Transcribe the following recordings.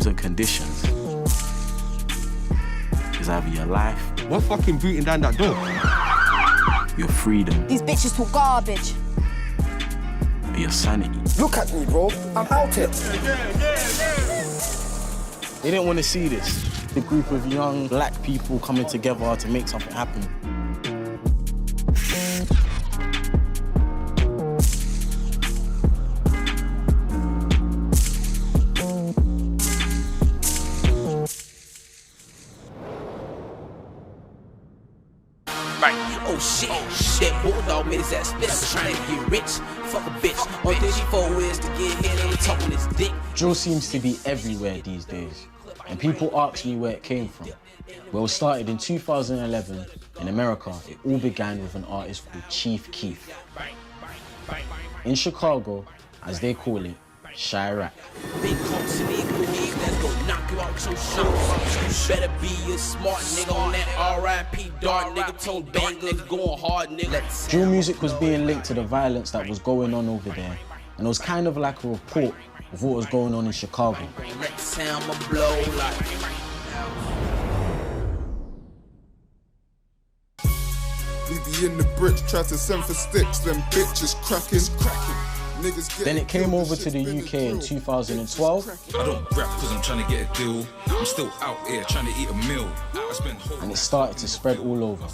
terms and conditions is either your life, we're fucking booting down that door, your freedom, These bitches talk garbage. or your sanity. Look at me, bro. I'm out here. They didn't want to see this. The group of young black people coming together to make something happen. Oh shit, that bulldog made his ass spit. I was trying to get rich, fuck a bitch. All this 4 years to get here, they were talking this dick. Drill seems to be everywhere these days, and people ask me where it came from. Well, it started in 2011 in America. It all began with an artist called Chief Keef. In Chicago, as they call it, Chiraq. Big come to me, let's go knock you out your shoes. You better be a smart nigga on that R.I.P. Dart nigga. Tone bangers going hard, nigga. Drill music was being linked to the violence that was going on over there, and it was kind of like a report of what was going on in Chicago. Next time I blow like. We be in the bricks, try to send for sticks, them bitches cracking. Then it came over to the UK in 2012. I don't rap because I'm trying to get a deal. I'm still out here trying to eat a meal. And it started to spread all over.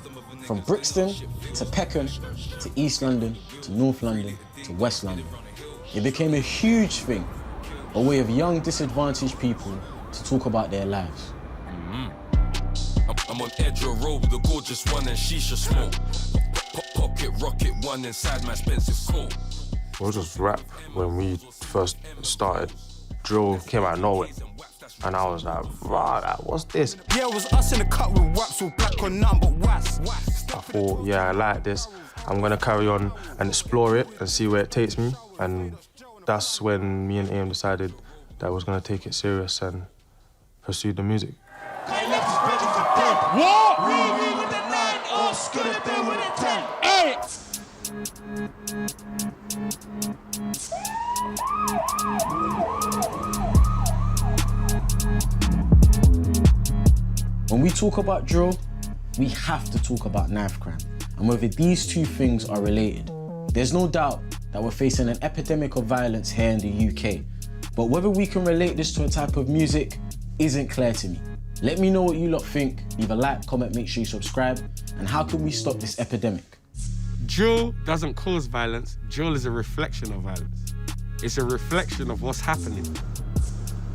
From Brixton to Peckham to East London to North London to West London. It became a huge thing, a way of young disadvantaged people to talk about their lives. I'm on Edra Road with the gorgeous one and shisha smoke. Pocket rocket one inside my expensive coat. It was just rap when we first started. Drill came out of nowhere. And I was like, wow, what's this? Yeah, it was us in the cut with waps, with black on none but wax. I thought, yeah, I like this. I'm gonna carry on and explore it and see where it takes me. And that's when me and Aim decided that I was gonna take it serious and pursue the music. Hey, let's just ready for dead. What? We with the 9, Oscar the bill with the 10. Hey! When we talk about drill, we have to talk about knife crime and whether these two things are related. There's no doubt that we're facing an epidemic of violence here in the UK, but whether we can relate this to a type of music isn't clear to me. Let me know what you lot think. Leave a like, comment, make sure you subscribe, and how can we stop this epidemic? Drill doesn't cause violence. Drill is a reflection of violence. It's a reflection of what's happening.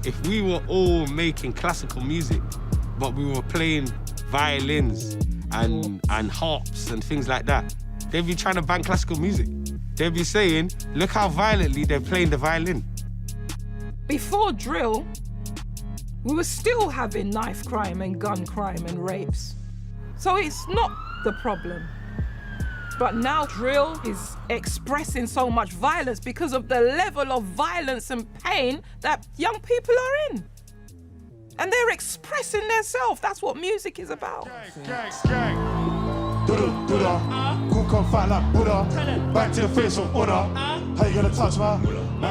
If we were all making classical music, but we were playing violins and harps and things like that, they'd be trying to ban classical music. They'd be saying, look how violently they're playing the violin. Before drill, we were still having knife crime and gun crime and rapes. So it's not the problem. But now drill is expressing so much violence because of the level of violence and pain that young people are in. And they're expressing themselves. That's what music is about.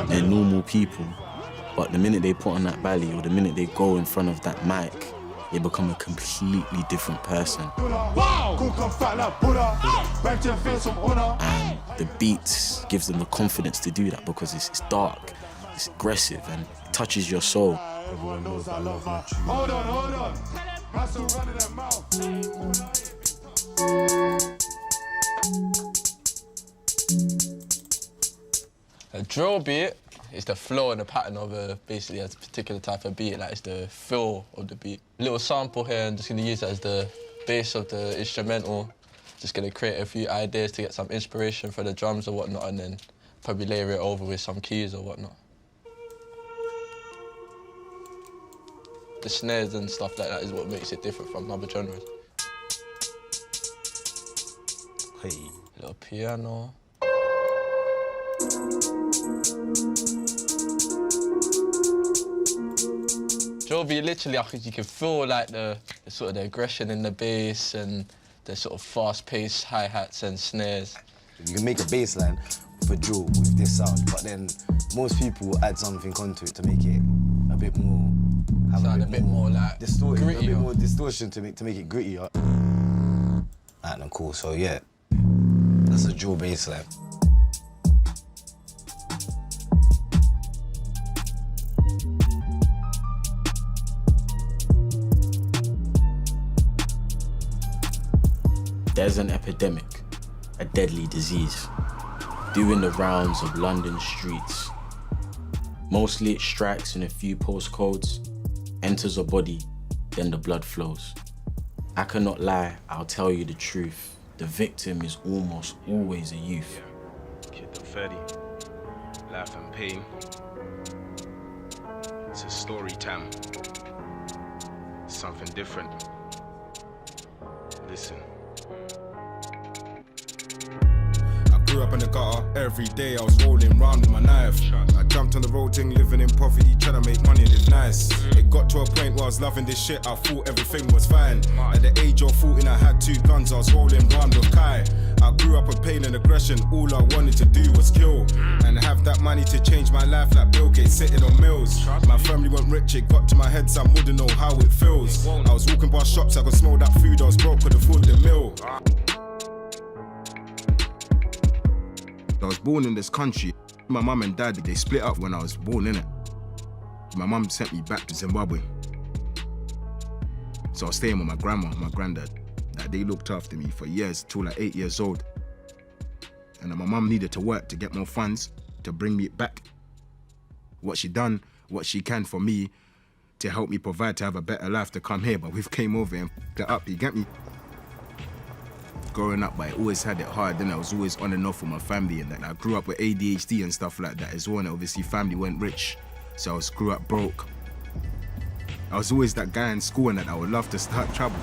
They're normal people, but the minute they put on that belly or the minute they go in front of that mic, they become a completely different person. And the beats gives them the confidence to do that because it's dark, it's aggressive, and it touches your soul. Everyone knows I love my truth. Hold on. Muscle running their mouth. A drill beat is the flow and the pattern of basically a particular type of beat, like it's the feel of the beat. Little sample here, I'm just gonna use that as the base of the instrumental. Just gonna create a few ideas to get some inspiration for the drums or whatnot, and then probably layer it over with some keys or whatnot. The snares and stuff like that is what makes it different from other genres. Hey. Little piano. Drill beat, literally, I think you can feel like the sort of the aggression in the bass and the sort of fast-paced hi-hats and snares. You can make a bass line for drill with this sound, but then most people will add something onto it to make it a bit more Sound a bit more like distorted, gritty, a bit yo. more distortion to make it grittier. Alright, cool. So yeah, that's a drill bass line. There's an epidemic, a deadly disease, doing the rounds of London streets. Mostly it strikes in a few postcodes, enters a body, then the blood flows. I cannot lie, I'll tell you the truth. The victim is almost always a youth. Kid them 30, life and pain. It's a story time. Something different. Listen. Grew up in the gutter, every day I was rolling round with my knife. I jumped on the road thing, living in poverty, trying to make money and live nice. It got to a point where I was loving this shit, I thought everything was fine. At the age of 14 I had 2 guns, I was rolling round with Kai. I grew up with pain and aggression, all I wanted to do was kill. And have that money to change my life like Bill Gates sitting on mills. My family went rich, it got to my head, some wouldn't know how it feels. I was walking past shops, I could smell that food, I was broke, could afford the meal. I was born in this country. My mum and dad, they split up when I was born, innit? My mum sent me back to Zimbabwe. So I was staying with my grandma and my granddad. Like, they looked after me for years, till like 8 years old. And my mum needed to work to get more funds to bring me back. What she done, what she can for me to help me provide, to have a better life, to come here. But we've came over and f***ed it up, you get me? Growing up, but I always had it hard, then I was always on and off with my family, and I grew up with ADHD and stuff like that as well, and obviously family went rich, so I grew up broke. I was always that guy in school and that I would love to start trouble.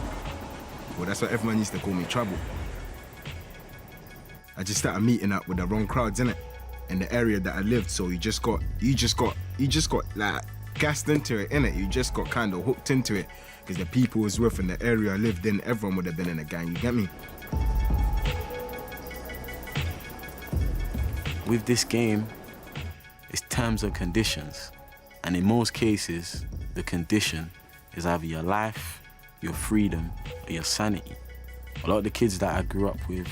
Well, that's what everyone used to call me, trouble. I just started meeting up with the wrong crowds, innit? In the area that I lived, so you just got like gassed into it, innit? You just got kind of hooked into it, because the people I was with in the area I lived in, everyone would have been in a gang, you get me? With this game, it's terms and conditions. And in most cases, the condition is either your life, your freedom, or your sanity. A lot of the kids that I grew up with,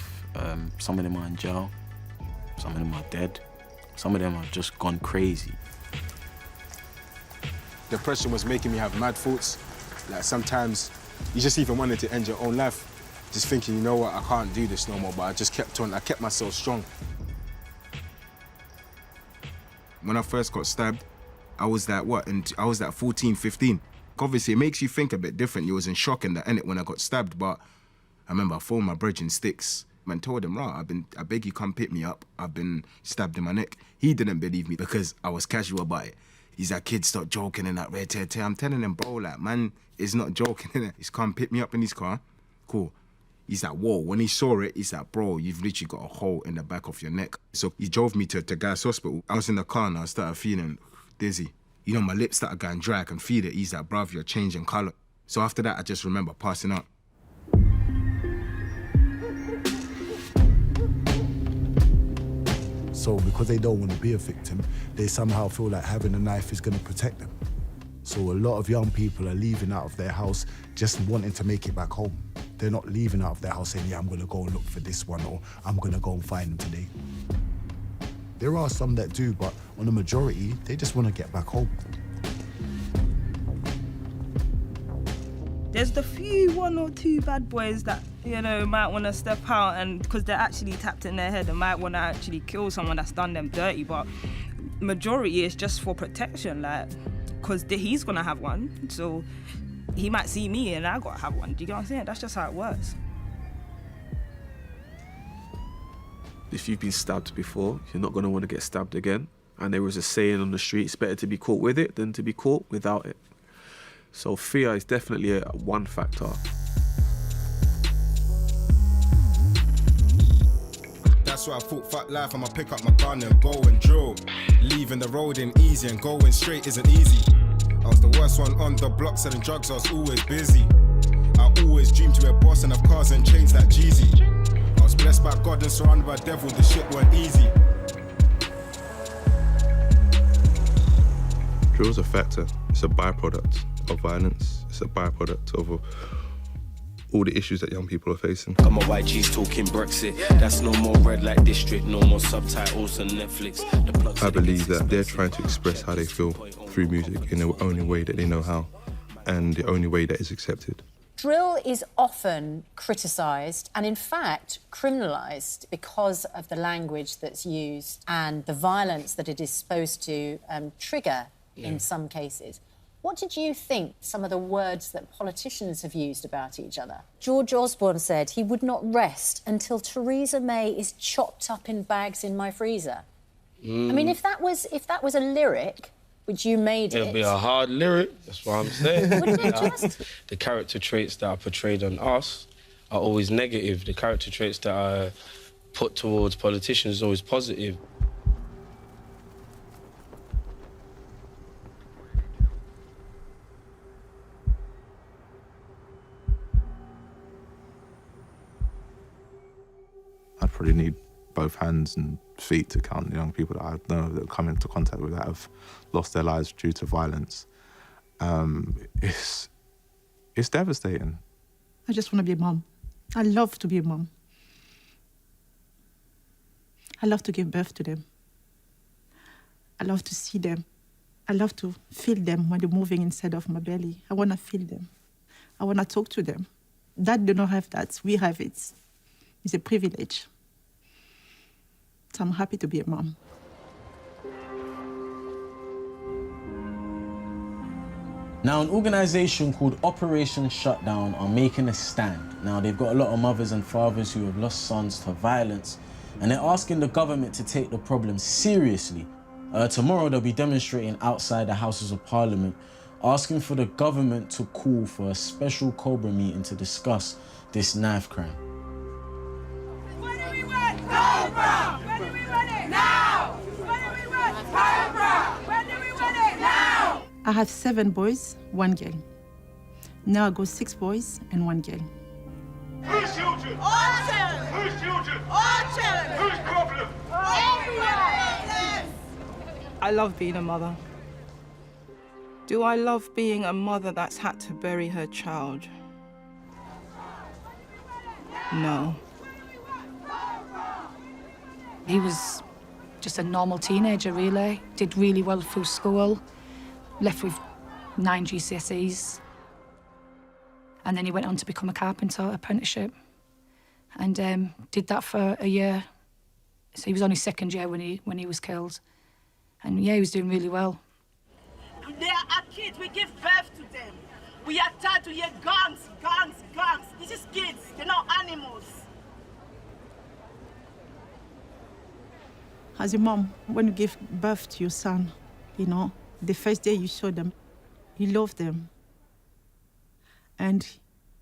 some of them are in jail, some of them are dead, some of them have just gone crazy. Depression was making me have mad thoughts. Like sometimes you just even wanted to end your own life. Just thinking, you know what, I can't do this no more, but I just kept on, I kept myself strong. When I first got stabbed, I was that, I was that 14, 15. Obviously, it makes you think a bit different. You was in shock in that, innit, when I got stabbed, but I remember I phoned my brethren Sticks and told him, right, I beg you come pick me up. I've been stabbed in my neck. He didn't believe me because I was casual about it. He's like, kid, stop joking and that red tear. I'm telling him, bro, like, man, is not joking, innit? He's come pick me up in his car. Cool. He's like, whoa. When he saw it, he's like, bro, you've literally got a hole in the back of your neck. So he drove me to Guy's Hospital. I was in the car and I started feeling dizzy. You know, my lips started going dry, I can feel it. He's like, bruv, you're changing colour. So after that, I just remember passing out. So because they don't want to be a victim, they somehow feel like having a knife is going to protect them. So a lot of young people are leaving out of their house just wanting to make it back home. They're not leaving out of their house saying, yeah, I'm going to go and look for this one, or I'm going to go and find them today. There are some that do, but on the majority, they just want to get back home. There's the few 1 or 2 bad boys that, you know, might want to step out, and because they're actually tapped in their head and might want to actually kill someone that's done them dirty, but majority is just for protection, like, because he's going to have one, so he might see me and I got to have one. Do you get what I'm saying? That's just how it works. If you've been stabbed before, you're not going to want to get stabbed again. And there was a saying on the street, it's better to be caught with it than to be caught without it. So fear is definitely one factor. That's why I thought, fuck life, I'ma pick up my gun and go and drill. Leaving the road ain't easy and going straight isn't easy. I was the worst one on the block selling drugs, I was always busy. I always dreamed to be a boss and have cars and chains like Jeezy. I was blessed by God and surrounded by devil, the shit weren't easy. Drill's a factor, it's a byproduct. of violence. It's a byproduct of all the issues that young people are facing. Got my YGs talking Brexit. That's no more red light district, no more subtitles on Netflix. I believe that they're trying to express how they feel through music in the only way that they know how and the only way that is accepted. Drill is often criticised and, in fact, criminalised because of the language that's used and the violence that it is supposed to trigger in some cases. What did you think some of the words that politicians have used about each other? George Osborne said he would not rest until Theresa May is chopped up in bags in my freezer. I mean, if that was a lyric, which you made It'll be a hard lyric, that's what I'm saying. Wouldn't it just? The character traits that are portrayed on us are always negative. The character traits that are put towards politicians is always positive. I'd probably need both hands and feet to count the young people that I know that come into contact with that have lost their lives due to violence. It's devastating. I just want to be a mom. I love to be a mom. I love to give birth to them. I love to see them. I love to feel them when they're moving inside of my belly. I want to feel them. I want to talk to them. Dad do not have that. We have it. It's a privilege. So I'm happy to be a mom. Now, an organisation called Operation Shutdown are making a stand. Now, they've got a lot of mothers and fathers who have lost sons to violence, and they're asking the government to take the problem seriously. Tomorrow, they'll be demonstrating outside the Houses of Parliament, asking for the government to call for a special Cobra meeting to discuss this knife crime. Cobra! When do we want it? Now! When do we want Cobra? When do we want it? Now! I have 7 boys, 1 girl. Now I got 6 boys and 1 girl. Whose children? All children! Whose children? All children! Whose problem? Everyone! I love being a mother. Do I love being a mother that's had to bury her child? No. He was just a normal teenager, really. Did really well through school, left with 9 GCSEs. And then he went on to become a carpenter apprenticeship and did that for a year. So he was only 2nd year when he was killed. And yeah, he was doing really well. They are kids, we give birth to them. We are tired to hear guns, guns, guns. This is kids, they're not animals. As a mom, when you give birth to your son, you know, the first day you saw them, you love them. And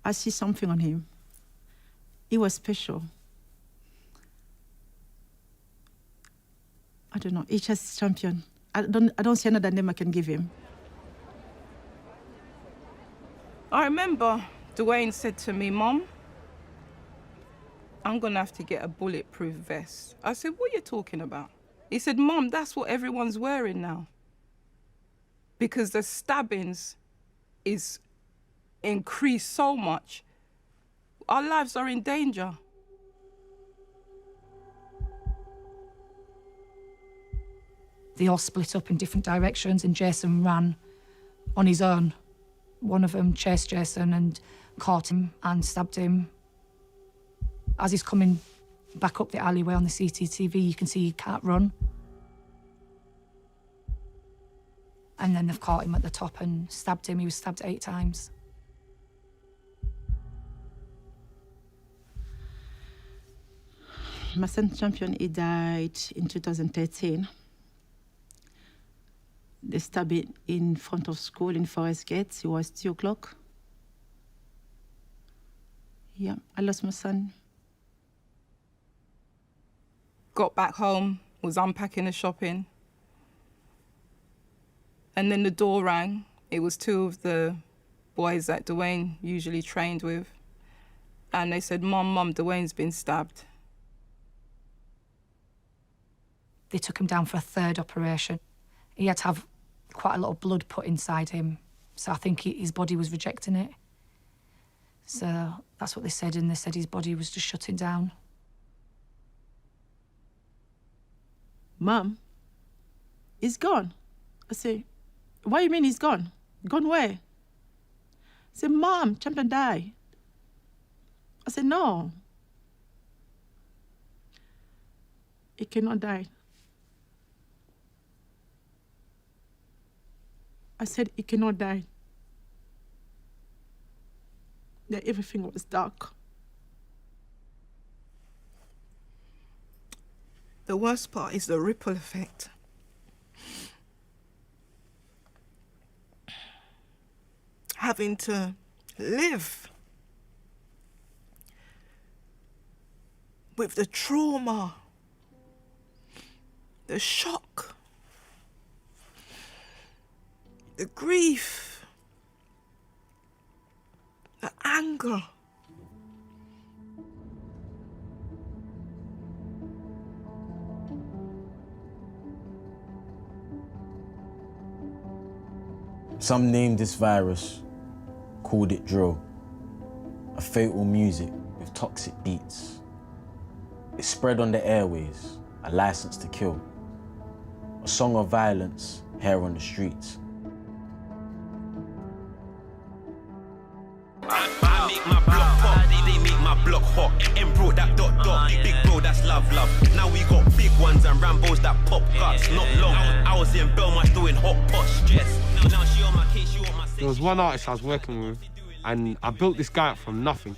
I see something on him. He was special. I don't know, HS champion. I don't see another name I can give him. I remember Dwayne said to me, Mom, I'm gonna have to get a bulletproof vest. I said, what are you talking about? He said, Mom, that's what everyone's wearing now. Because the stabbings is increased so much. Our lives are in danger. They all split up in different directions and Jason ran on his own. One of them chased Jason and caught him and stabbed him. As he's coming back up the alleyway on the CCTV, you can see he can't run. And then they've caught him at the top and stabbed him. He was stabbed 8 times. My son champion, he died in 2013. They stabbed him in front of school in Forest Gate. It was 2 o'clock. Yeah, I lost my son. Got back home, was unpacking the shopping. And then the door rang. It was 2 of the boys that Dwayne usually trained with. And they said, Mum, Dwayne's been stabbed. They took him down for a 3rd operation. He had to have quite a lot of blood put inside him So I think his body was rejecting it. So that's what they said, and they said his body was just shutting down. Mum, he's gone. I say, what do you mean he's gone? Gone where? I say, Mom, Champion died. I said, no. He cannot die. I said, he cannot die. That everything was dark. The worst part is the ripple effect. Having to live with the trauma, the shock, the grief, the anger. Some named this virus, called it drill, a fatal music with toxic beats. It spread on the airways, a license to kill, a song of violence here on the streets. I make my block hot, they make my block hot. And bro, that dot dot, big bro, that's love. Now we got big ones and Rambos that pop guts. Not long, I was in Belmarsh doing hot pot stress. Now she on my case, she on my. There was one artist I was working with, and I built this guy up from nothing.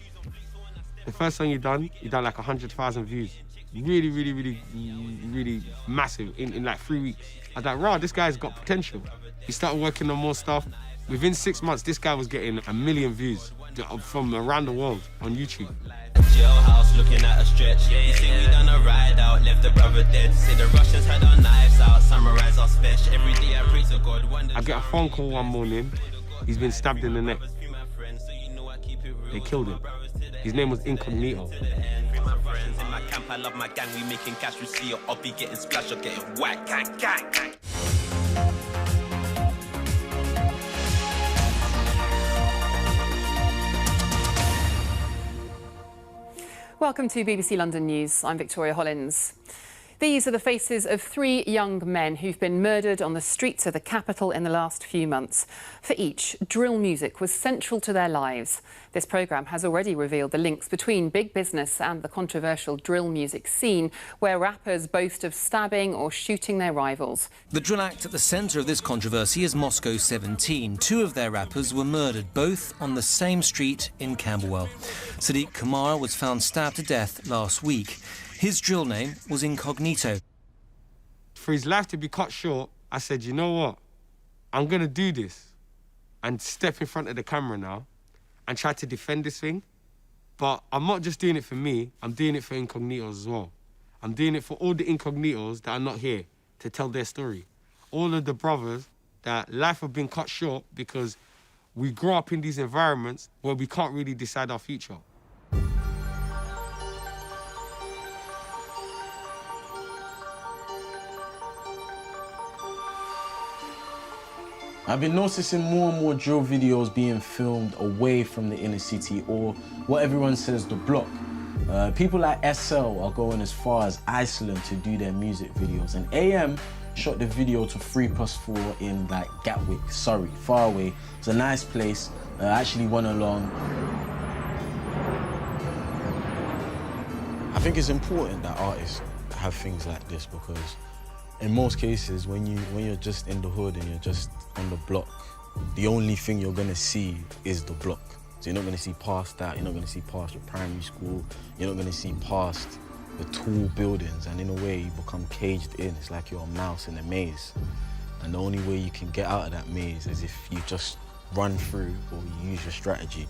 The first song he done like 100,000 views. Really massive in like 3 weeks. I was like, wow, this guy's got potential. He started working on more stuff. Within 6 months, this guy was getting 1 million views from around the world on YouTube. Jailhouse looking at a stretch. You think we done a ride out, left the brother dead. Say the Russians had our knives out, samurais are special. Every day I pray to God. I get a phone call one morning. He's been stabbed in the neck. They killed him. His name was Incognito. In my camp, I love my gang. We making cash. We see your be getting splashed or getting whack. Gang. Welcome to BBC London News. I'm Victoria Hollins. These are the faces of 3 young men who've been murdered on the streets of the capital in the last few months. For each, drill music was central to their lives. This programme has already revealed the links between big business and the controversial drill music scene, where rappers boast of stabbing or shooting their rivals. The drill act at the centre of this controversy is Moscow 17. 2 of their rappers were murdered, both on the same street in Camberwell. Sadiq Kamara was found stabbed to death last week. His drill name was Incognito. For his life to be cut short, I said, you know what? I'm going to do this and step in front of the camera now and try to defend this thing. But I'm not just doing it for me, I'm doing it for Incognitos as well. I'm doing it for all the Incognitos that are not here to tell their story. All of the brothers that life have been cut short because we grow up in these environments where we can't really decide our future. I've been noticing more and more drill videos being filmed away from the inner city, or what everyone says, the block. People like SL are going as far as Iceland to do their music videos, and AM shot the video to 3+4 in like Gatwick, Surrey, far away. It's a nice place. I actually went along. I think it's important that artists have things like this, because in most cases, when you're just in the hood and you're just on the block, the only thing you're gonna see is the block. So you're not gonna see past that, you're not gonna see past your primary school, you're not gonna see past the tall buildings, and in a way you become caged in. It's like you're a mouse in a maze. And the only way you can get out of that maze is if you just run through or you use your strategy.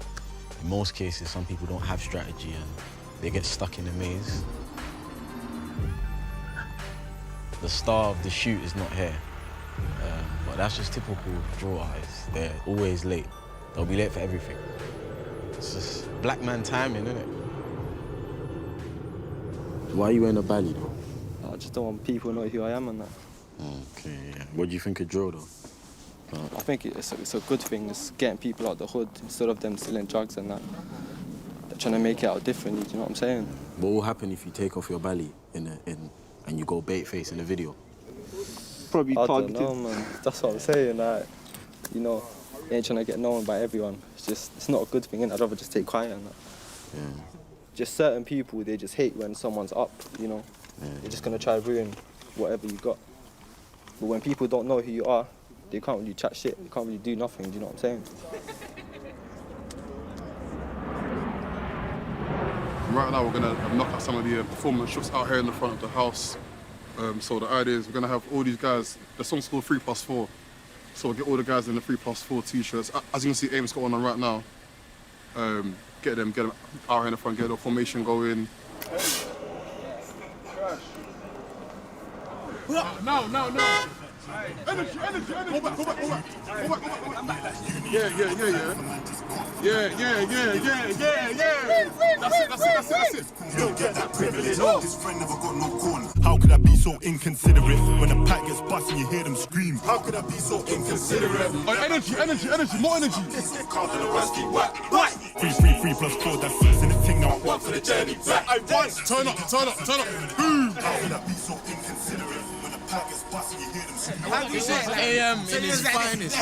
In most cases, some people don't have strategy and they get stuck in the maze. The star of the shoot is not here. But that's just typical drill artists. They're always late. They'll be late for everything. It's just black man timing, isn't it? Why are you wearing a belly though? I just don't want people to know who I am and that. Okay, yeah. What do you think of drill though? I think it's a good thing. It's getting people out the hood instead of them selling drugs and that. They're trying to make it out differently. Do you know what I'm saying? What will happen if you take off your belly and you go bait face in the video? Probably targeted. I don't know, man. That's what I'm saying. Like, you know, you ain't trying to get known by everyone. It's not a good thing, innit? I'd rather just take quiet and that. Yeah. Just certain people, they just hate when someone's up, you know. Yeah. They're just gonna try to ruin whatever you got. But when people don't know who you are, they can't really chat shit. They can't really do nothing. Do you know what I'm saying? Right now, we're gonna knock out some of the performance shots out here in the front of the house. So the idea is we're gonna have all these guys. The song's called 3+4. So we'll get all the guys in the 3+4 t-shirts. As you can see, Aim's got one on right now. Get them out here in the front, get the formation going. No. Energy. Go back. Yeah. That's it. You'll get that privilege. This friend never got no corn. How could I be so inconsiderate? When the pack gets bust and you hear them scream. How could I be so inconsiderate? Energy, more energy. Card and a rusty whack. 3+4, that's 6 in the thing now. 1 for the journey back. I want. Turn up. Boom. How could I be so inconsiderate? When the pack gets bust and you hear them scream. How do you say AM in his finest?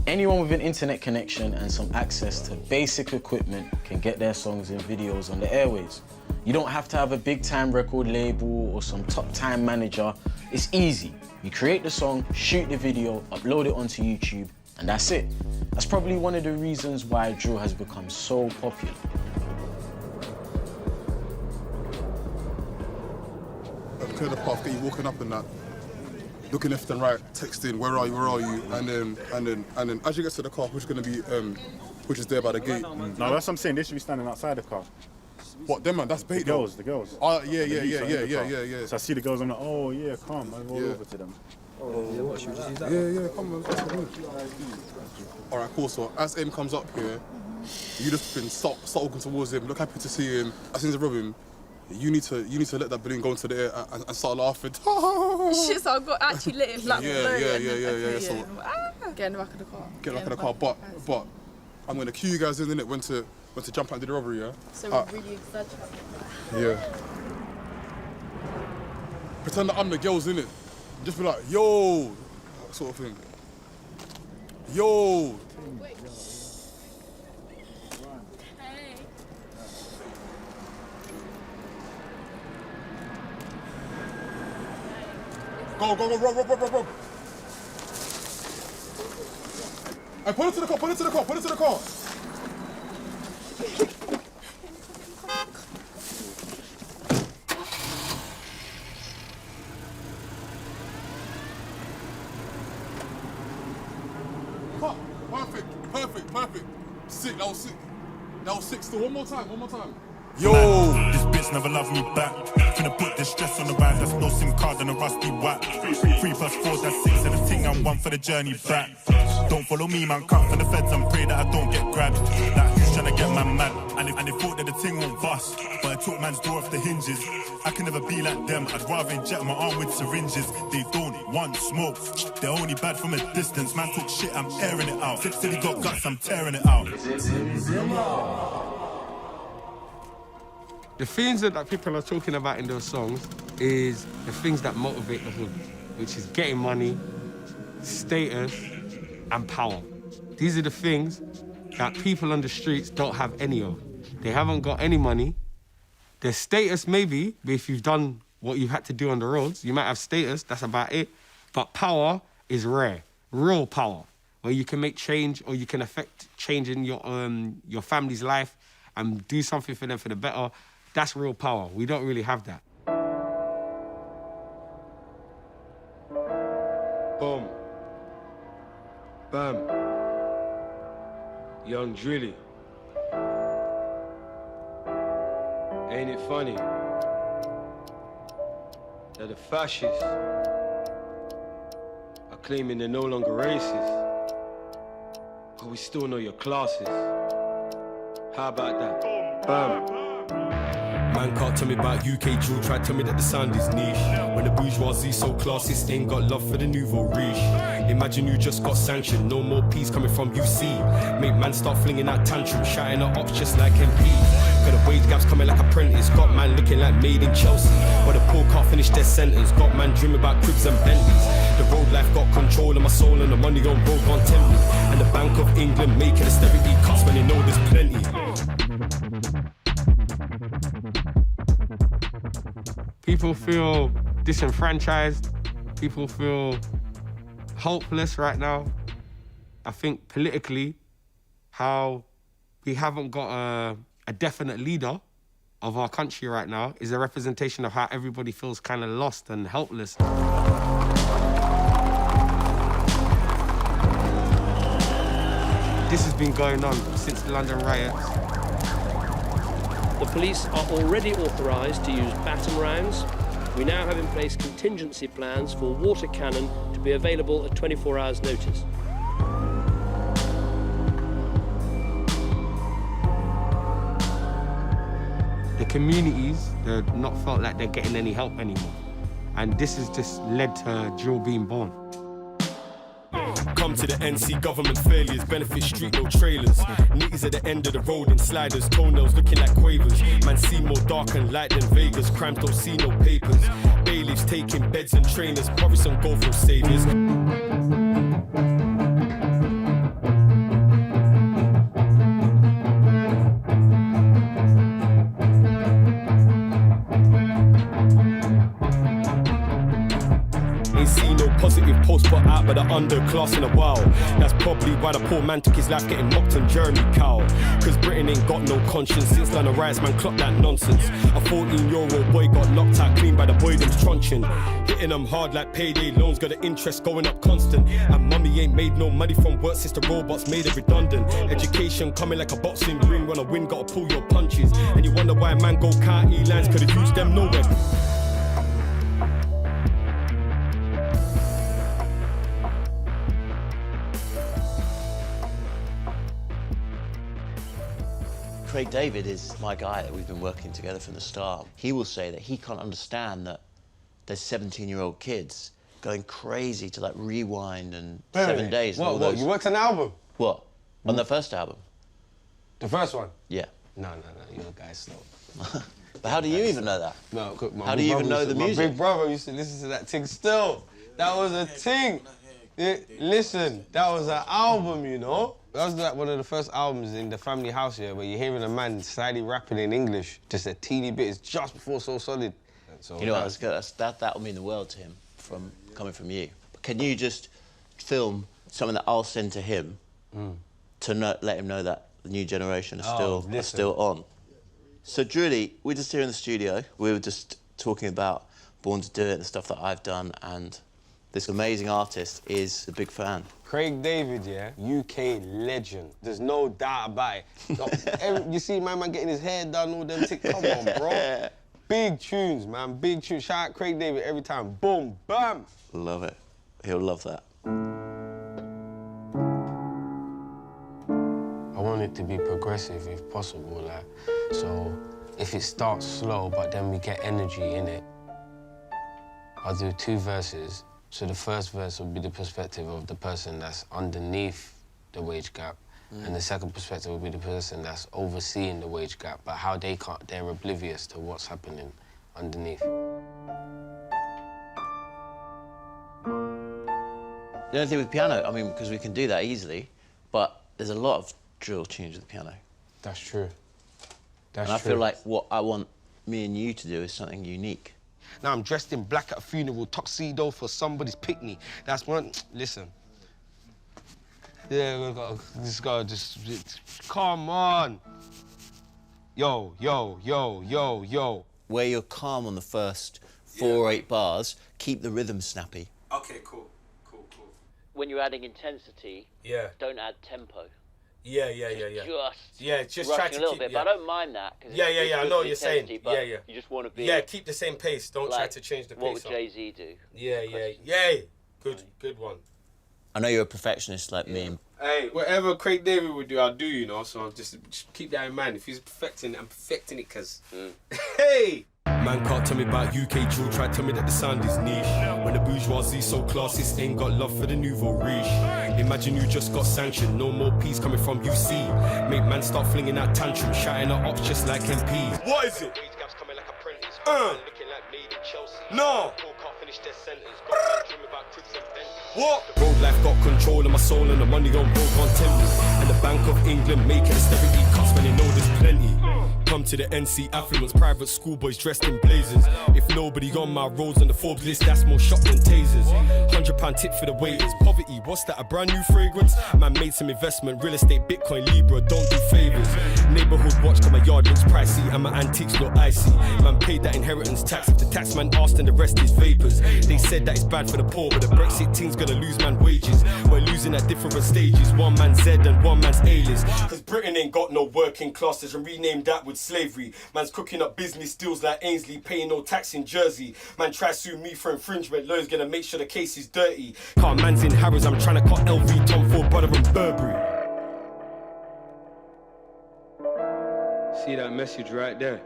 Anyone with an internet connection and some access to basic equipment can get their songs and videos on the airwaves. You don't have to have a big-time record label or some top-time manager. It's easy. You create the song, shoot the video, upload it onto YouTube, and that's it. That's probably one of the reasons why drill has become so popular. Clear the path, get you walking up and that. Looking left and right, texting, where are you? And then as you get to the car, which is there by the gate. No, that's what I'm saying. They should be standing outside the car. What, them man? That's bait. The girls. Yeah. So I see the girls, I'm like, oh yeah, come, I roll over to them. Yeah, come on. All right, cool. So as M comes up here, you just been start walking towards him. Look happy to see him. As soon as you rub him, you need to let that balloon go into the air and start laughing. Shit, so I got actually lit in black. Yeah. So get in the back of the car. Get in the back of the car. But I'm gonna cue you guys in it when to jump out and do the robbery. Yeah. So we're really exaggerating. Yeah. Pretend that I'm the girls in it. Just be like, yo, sort of thing. Yo. Go, rob. Hey, put it to the car. Perfect. Sick, that was sick. Still, one more time. Yo, this bitch never loved me back. Finna put this stress on the ride, that's no SIM card and a rusty whack. 3+4, that's 6 and a thing and 1 for the journey back. Don't follow me, man, cut from the feds and pray that I don't get grabbed. Like who's trying to get man mad? And they thought that the thing won't bust, but I took man's door off the hinges. I can never be like them, I'd rather inject my arm with syringes. They don't want smoke, they're only bad from a distance. Man talk shit, I'm airing it out. Till he got guts, I'm tearing it out. The things that people are talking about in those songs is the things that motivate the hood, which is getting money, status, and power. These are the things that people on the streets don't have any of. They haven't got any money. There's status maybe, but if you've done what you've had to do on the roads, you might have status, that's about it. But power is rare, real power, where you can make change or you can affect change in your family's life and do something for them for the better. That's real power. We don't really have that. Boom. Bam. Young Drilly. Ain't it funny that the fascists are claiming they're no longer racist, but we still know your classes? How about that? Bam. Man can't tell me about UK drill, try to tell me that the sound is niche. When the bourgeoisie so classist, ain't got love for the nouveau riche. Imagine you just got sanctioned, no more peace coming from UC. Make man start flinging out tantrums, shouting at ops just like MP. Got the wage gaps coming like apprentice, got man looking like made in Chelsea. While the poor can't finish their sentence, got man dreaming about cribs and Bentleys. The road life got control of my soul and the money on road can't tempt me. And the Bank of England making austerity cuts when they know there's plenty. People feel disenfranchised. People feel hopeless right now. I think politically, how we haven't got a definite leader of our country right now is a representation of how everybody feels kind of lost and helpless. This has been going on since the London riots. The police are already authorised to use baton rounds. We now have in place contingency plans for water cannon to be available at 24 hours' notice. The communities, they're not felt like they're getting any help anymore. And this has just led to drill being born. Come to the NC government failures, benefit street, no trailers. Nitties at the end of the road in sliders, toenails looking like quavers. Man see more dark and light than Vegas, crimes don't see no papers. Bailiffs taking beds and trainers, probably some go for saviors. Positive post put out by the underclass in a while. That's probably why the poor man took his life getting mocked on Jeremy Kyle. Cause Britain ain't got no conscience. Since London riots, man, clock that nonsense. A 14-year-old boy got knocked out clean by the boy them's truncheon. Hitting them hard like payday loans, got the interest going up constant. And mummy ain't made no money from work since the robots made it redundant. Education coming like a boxing ring, wanna win, gotta pull your punches. And you wonder why a man go county lines, could've used them nowhere. Craig David is my guy that we've been working together from the start. He will say that he can't understand that there's 17-year-old kids going crazy to like Rewind and 7 Days. What? You worked on an album? What? On the first album. The first one? Yeah. No, you're a guy slow. But how do you even know that? No, how do you even know the music? My big brother used to listen to that thing still. That was a thing. Listen, that was an album, you know? That was like one of the first albums in the family house here where you're hearing a man slightly rapping in English, just a teeny bit. It's just before So Solid. So you know what, that'll mean the world to him coming from you. But can you just film something that I'll send to him to let him know that the new generation are still on? So Drilly, we're just here in the studio. We were just talking about Born to Do It, the stuff that I've done, and this amazing artist is a big fan. Craig David, yeah, UK legend. There's no doubt about it. You see my man getting his hair done, all them things. Come on, bro. Big tunes, man, big tunes. Shout out Craig David every time. Boom, bam. Love it. He'll love that. I want it to be progressive if possible, like, so if it starts slow, but then we get energy in it, I'll do 2 verses. So the first verse will be the perspective of the person that's underneath the wage gap, and the second perspective will be the person that's overseeing the wage gap, but how they're oblivious to what's happening underneath. The only thing with piano, I mean, because we can do that easily, but there's a lot of drill tunes with the piano. That's true. And I feel like what I want me and you to do is something unique. Now I'm dressed in black at a funeral, tuxedo for somebody's picnic. That's one. Listen. Yeah, this guy just. Come on. Yo. Where you're calm on the first 4 or 8 bars, keep the rhythm snappy. Okay, cool. When you're adding intensity, don't add tempo. Yeah. Just try to a little keep, bit, but I don't mind that. Yeah, I know what you're saying. Yeah. You just want to be. Yeah, keep the same pace. Don't try to change the pace. What would Jay-Z do? Yeah. Good one. I know you're a perfectionist like me, Hey, whatever Craig David would do, I'll do, you know, so just keep that in mind. If he's perfecting it, I'm perfecting it, cuz. Hey! Man can't tell me about UK drill, try to tell me that the sound is niche. When the bourgeoisie so classist, ain't got love for the nouveau riche. Imagine you just got sanctioned, no more peace coming from UC. Make man start flinging out tantrums, shouting at ops just like MPs. What is it? No! What? Road life got control of my soul and the money on road can't tempt me. And the Bank of England making austerity cuts when they know there's plenty. Come to the NC affluence, private schoolboys dressed in blazers. If nobody on my roads on the Forbes list, that's more shot than tasers. £100 tip for the waiters. Poverty, what's that, a brand new fragrance? Man made some investment, real estate, Bitcoin, Libra, don't do favors. Neighborhood watch, cause my yard looks pricey and my antiques look icy. Man paid that inheritance tax, if the tax man asked and the rest is vapors. They said that it's bad for the poor, but the Brexit team's gonna lose man wages. We're losing at different stages, one man's Z and one man's A-list. Cause Britain ain't got no working classes and renamed that with slavery. Man's cooking up business deals like Ainsley, paying no tax in Jersey. Man try sue me for infringement, lawyers gonna make sure the case is dirty. Car man's in Harrods, I'm trying to cut LV, Tom Ford, brother and Burberry. See that message right there?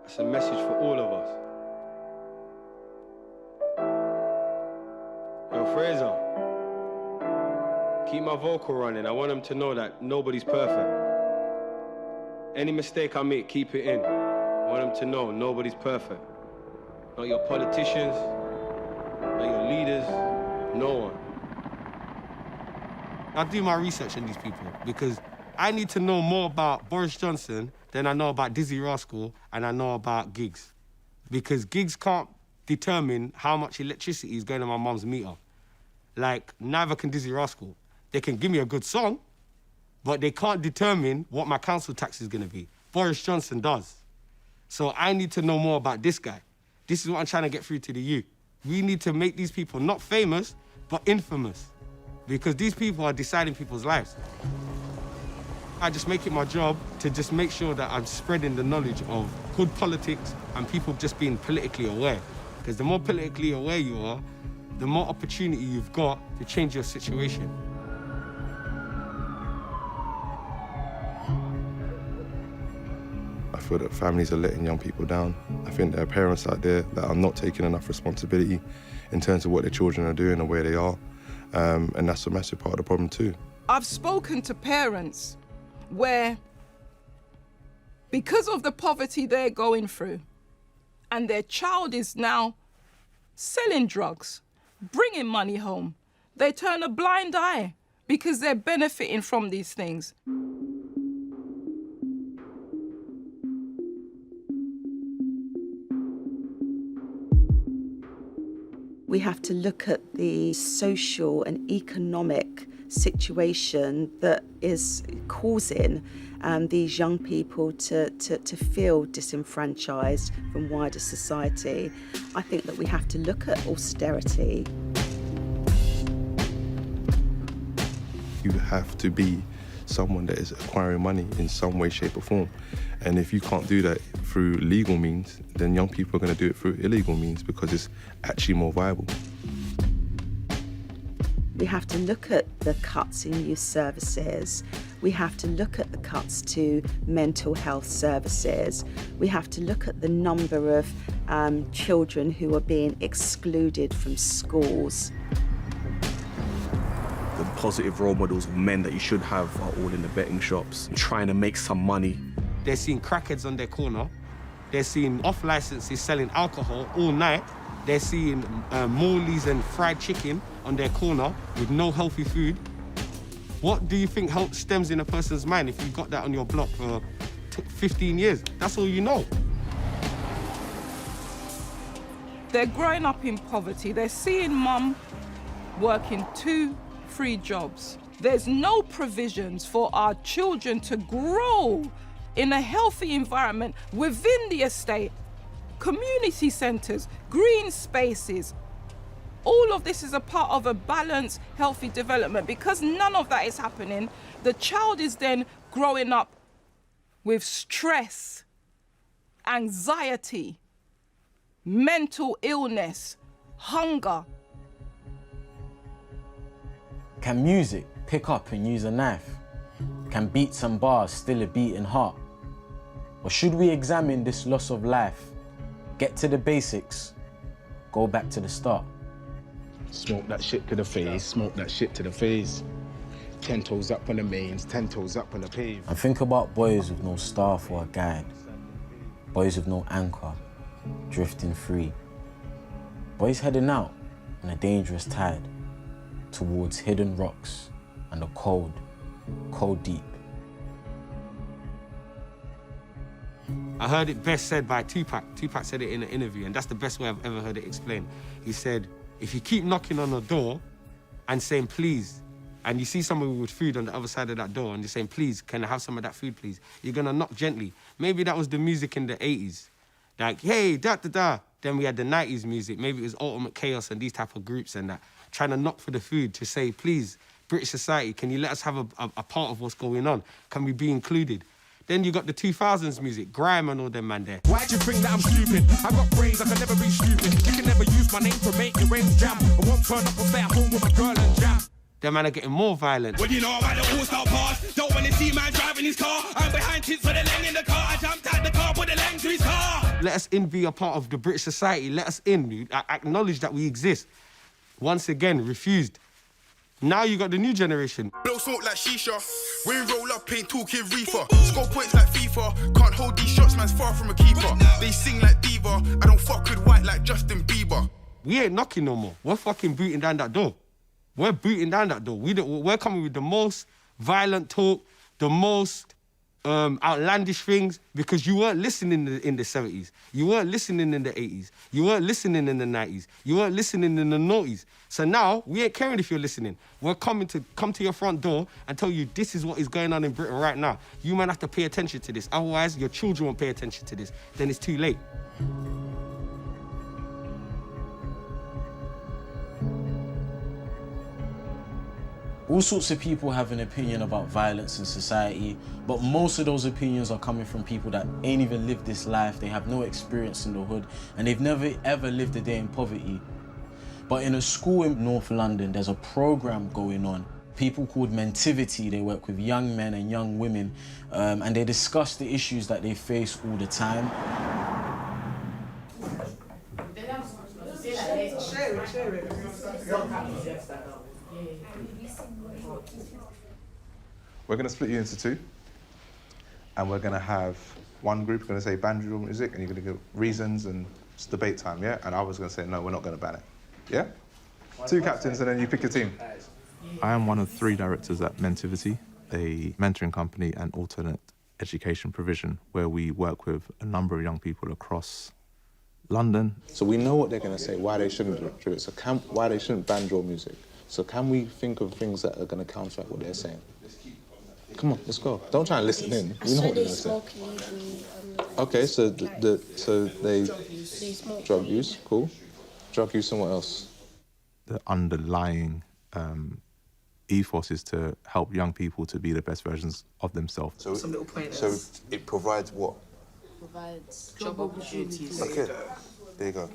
That's a message for all of us. Yo, Fraser, keep my vocal running. I want them to know that nobody's perfect. Any mistake I make, keep it in. I want them to know nobody's perfect. Not your politicians, not your leaders, no one. I do my research on these people because I need to know more about Boris Johnson than I know about Dizzy Rascal and I know about Giggs. Because Giggs can't determine how much electricity is going to my mum's meter. Like, neither can Dizzy Rascal. They can give me a good song, but they can't determine what my council tax is going to be. Boris Johnson does. So I need to know more about this guy. This is what I'm trying to get through to the youth. We need to make these people not famous, but infamous. Because these people are deciding people's lives. I just make it my job to just make sure that I'm spreading the knowledge of good politics and people just being politically aware. Because the more politically aware you are, the more opportunity you've got to change your situation. I feel that families are letting young people down. I think there are parents out there that are not taking enough responsibility in terms of what their children are doing and where they are. And that's a massive part of the problem too. I've spoken to parents where, because of the poverty they're going through, and their child is now selling drugs, bringing money home, they turn a blind eye because they're benefiting from these things. We have to look at the social and economic situation that is causing these young people to feel disenfranchised from wider society. I think that we have to look at austerity. You have to be someone that is acquiring money in some way, shape or form. And if you can't do that through legal means, then young people are going to do it through illegal means because it's actually more viable. We have to look at the cuts in youth services. We have to look at the cuts to mental health services. We have to look at the number of children who are being excluded from schools. The positive role models of men that you should have are all in the betting shops, trying to make some money. They're seeing crackheads on their corner. They're seeing off-licenses selling alcohol all night. They're seeing Morley's and fried chicken on their corner with no healthy food. What do you think stems in a person's mind if you've got that on your block for 15 years? That's all you know. They're growing up in poverty. They're seeing mum working 2-3 jobs. There's no provisions for our children to grow in a healthy environment within the estate. Community centres, green spaces. All of this is a part of a balanced, healthy development. Because none of that is happening, the child is then growing up with stress, anxiety, mental illness, hunger. Can music pick up and use a knife? Can beats and bars still a beating heart? Or should we examine this loss of life, get to the basics, go back to the start? Smoke that shit to the face, smoke that shit to the face. 10 toes up on the mains, 10 toes up on the pave. And think about boys with no staff or a guide. Boys with no anchor, drifting free. Boys heading out on a dangerous tide towards hidden rocks and the cold, cold deep. I heard it best said by Tupac. Tupac said it in an interview, and that's the best way I've ever heard it explained. He said, if you keep knocking on a door and saying, please, and you see someone with food on the other side of that door and you're saying, please, can I have some of that food, please? You're gonna knock gently. Maybe that was the music in the 80s. Like, hey, da-da-da. Then we had the 90s music. Maybe it was Ultimate Chaos and these type of groups and that, trying to knock for the food to say, please, British society, can you let us have a part of what's going on? Can we be included? Then you got the 2000s music, Grime and all them man there. Why'd you think that I'm stupid? I got brains, I can never be stupid. You can never use my name to make your brains jam. I won't turn up and stay at home with my girl and jam. Them man are getting more violent. Well, you know about the all-star pass. Don't want to see man driving his car. I'm behind kids for the lane in the car. I jumped out the car, put the lane to his car. Let us in be a part of the British society. Let us in. Acknowledge that we exist. Once again, refused. Now you got the new generation. Blow smoke like shisha. We roll up, ain't talking reefer. Score points like FIFA. Can't hold these shots, man's far from a keeper. They sing like diva. I don't fuck with white like Justin Bieber. We ain't knocking no more. We're fucking booting down that door. We're booting down that door. We're coming with the most violent talk, the most outlandish things, because you weren't listening in the 70s. You weren't listening in the 80s. You weren't listening in the 90s. You weren't listening in the 90s. So now, we ain't caring if you're listening. We're coming to come to your front door and tell you this is what is going on in Britain right now. You might have to pay attention to this. Otherwise, your children won't pay attention to this. Then it's too late. All sorts of people have an opinion about violence in society, but most of those opinions are coming from people that ain't even lived this life, they have no experience in the hood, and they've never ever lived a day in poverty. But in a school in North London, there's a program going on. People called Mentivity, they work with young men and young women, and they discuss the issues that they face all the time. We're going to split you into two, and we're going to have one group going to say ban drill music, and you're going to give reasons and it's debate time, yeah? And I was going to say, no, we're not going to ban it, yeah? Two captains, and then you pick your team. I am one of 3 directors at Mentivity, a mentoring company and alternate education provision, where we work with a number of young people across London. So we know what they're going to say, why they shouldn't do it, so why they shouldn't ban drill music. So can we think of things that are going to counteract what they're saying? Come on, let's go. Don't try and listen in. We know what they're going to say. Okay, so they drug use, cool. Drug use and what else? The underlying ethos is to help young people to be the best versions of themselves. So, so it provides what? Provides job opportunities. Okay, there you go.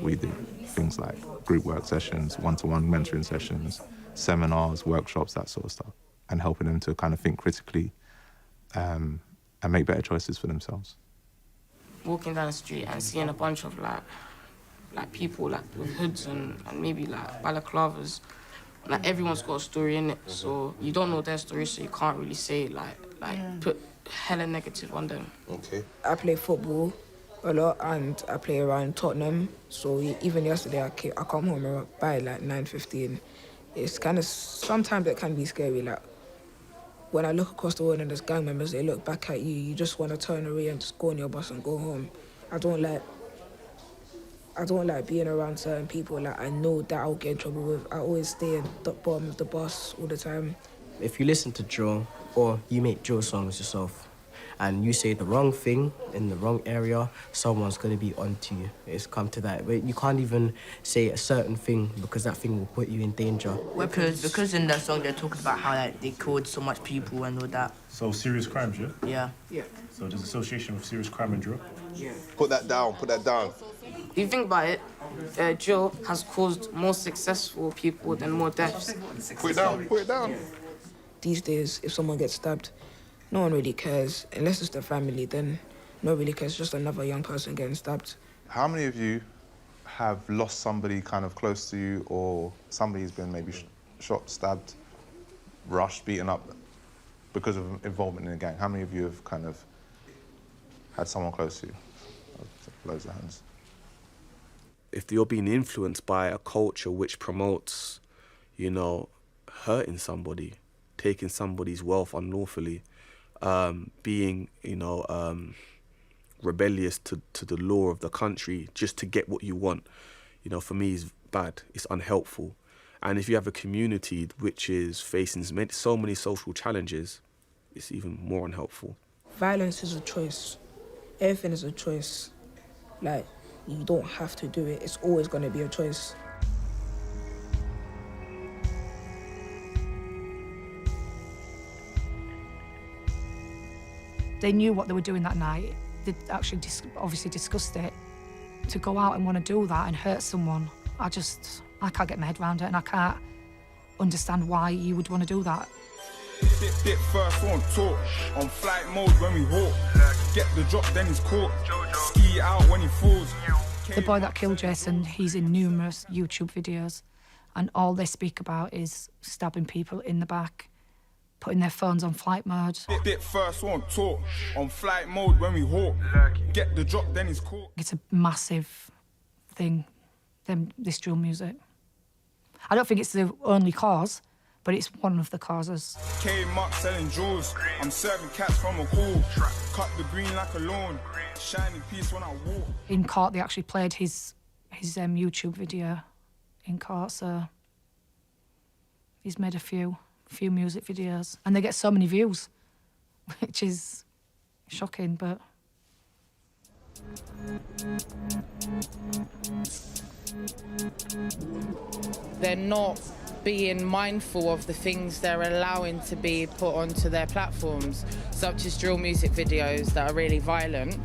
We do things like group work sessions, one-to-one mentoring sessions, seminars, workshops, that sort of stuff, and helping them to kind of think critically and make better choices for themselves. Walking down the street and seeing a bunch of like people like with hoods and maybe like balaclavas, like everyone's got a story in it, so you don't know their story, so you can't really say put hella negative on them. Okay. I play football a lot and I play around Tottenham, so even yesterday I come home by like 9:15. It's kind of, sometimes it can be scary, like when I look across the road and there's gang members, they look back at you, you just want to turn away and just go on your bus and go home. I don't like being around certain people like I know that I'll get in trouble with. I always stay at the bottom of the bus all the time. If you listen to drill or you make drill songs yourself and you say the wrong thing in the wrong area, someone's going to be onto you. It's come to that. But you can't even say a certain thing because that thing will put you in danger. Because in that song they're talking about how like, they killed so much people and all that. So serious crimes, yeah? Yeah. So there's association with serious crime and drill? Yeah. Put that down, put that down. If you think about it, drill has caused more successful people than more deaths. Put it down, put it down. These days, if someone gets stabbed, no one really cares. Unless it's their family, then no one really cares. Just another young person getting stabbed. How many of you have lost somebody kind of close to you, or somebody's been maybe shot, stabbed, rushed, beaten up because of involvement in a gang? How many of you have kind of had someone close to you? Loads of hands. If you're being influenced by a culture which promotes, you know, hurting somebody, taking somebody's wealth unlawfully, being, you know, rebellious to the law of the country just to get what you want, you know, for me is bad. It's unhelpful. And if you have a community which is facing so many social challenges, it's even more unhelpful. Violence is a choice. Everything is a choice. Like, you don't have to do it. It's always going to be a choice. They knew what they were doing that night. They actually obviously discussed it. To go out and want to do that and hurt someone, I can't get my head around it, and I can't understand why you would want to do that. Dip first on talk, on flight mode when we walk. Get the drop, then he's caught. Ski out when he falls. The boy that killed Jason, he's in numerous YouTube videos, and all they speak about is stabbing people in the back, putting their phones on flight mode. Dip first on talk, on flight mode when we walk. Get the drop, then he's caught. It's a massive thing, this drill music. I don't think it's the only cause, but it's one of the causes. Came up selling jewels. I'm serving cats from a pool. Cut the green like a lawn. Shiny piece when I walk. In court, they actually played his YouTube video in court, so he's made a few music videos, and they get so many views, which is shocking, but... They're not being mindful of the things they're allowing to be put onto their platforms, such as drill music videos that are really violent,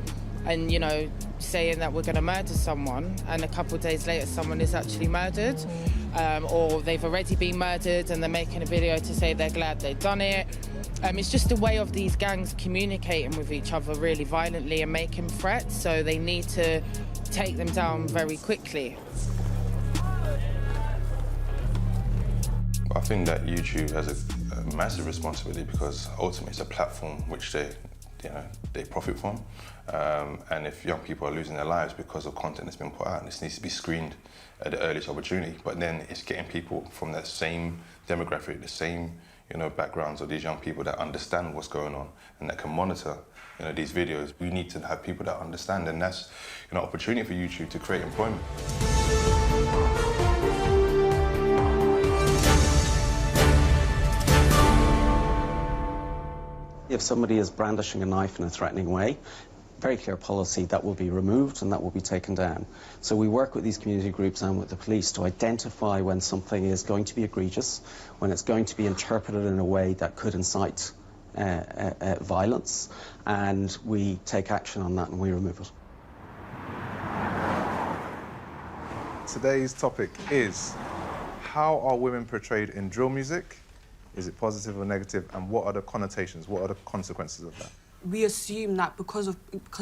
and, you know, saying that we're going to murder someone, and a couple of days later someone is actually murdered, or they've already been murdered and they're making a video to say they're glad they've done it. It's just a way of these gangs communicating with each other really violently and making threats, so they need to take them down very quickly. I think that YouTube has a massive responsibility, because ultimately it's a platform which they profit from. And if young people are losing their lives because of content that's been put out, this needs to be screened at the earliest opportunity. But then it's getting people from that same demographic, the same backgrounds of these young people that understand what's going on and that can monitor these videos. We need to have people that understand, and that's an opportunity for YouTube to create employment. If somebody is brandishing a knife in a threatening way, very clear policy that will be removed and that will be taken down. So we work with these community groups and with the police to identify when something is going to be egregious, when it's going to be interpreted in a way that could incite violence, and we take action on that and we remove it. Today's topic is, how are women portrayed in drill music? Is it positive or negative, and what are the connotations, what are the consequences of that? We assume that because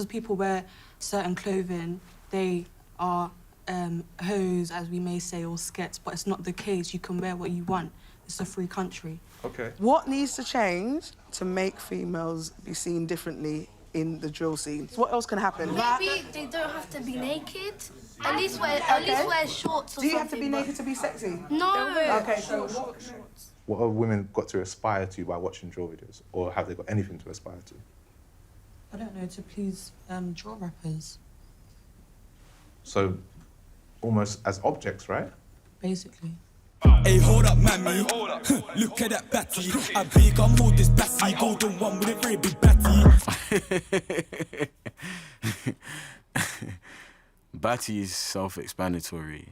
people wear certain clothing, they are hoes, as we may say, or skets, but it's not the case. You can wear what you want. It's a free country. Okay. What needs to change to make females be seen differently in the drill scene? What else can happen? Maybe they don't have to be naked. At least wear shorts or Do you have to be naked to be sexy? No. Okay, so shorts. What have women got to aspire to by watching drill videos, or have they got anything to aspire to? I don't know, to please drill rappers. So, almost as objects, right? Basically. Hey, hold up, mammy. Look at that batty. I big on all this batty. Golden one with a very big batty. Batty is self-explanatory.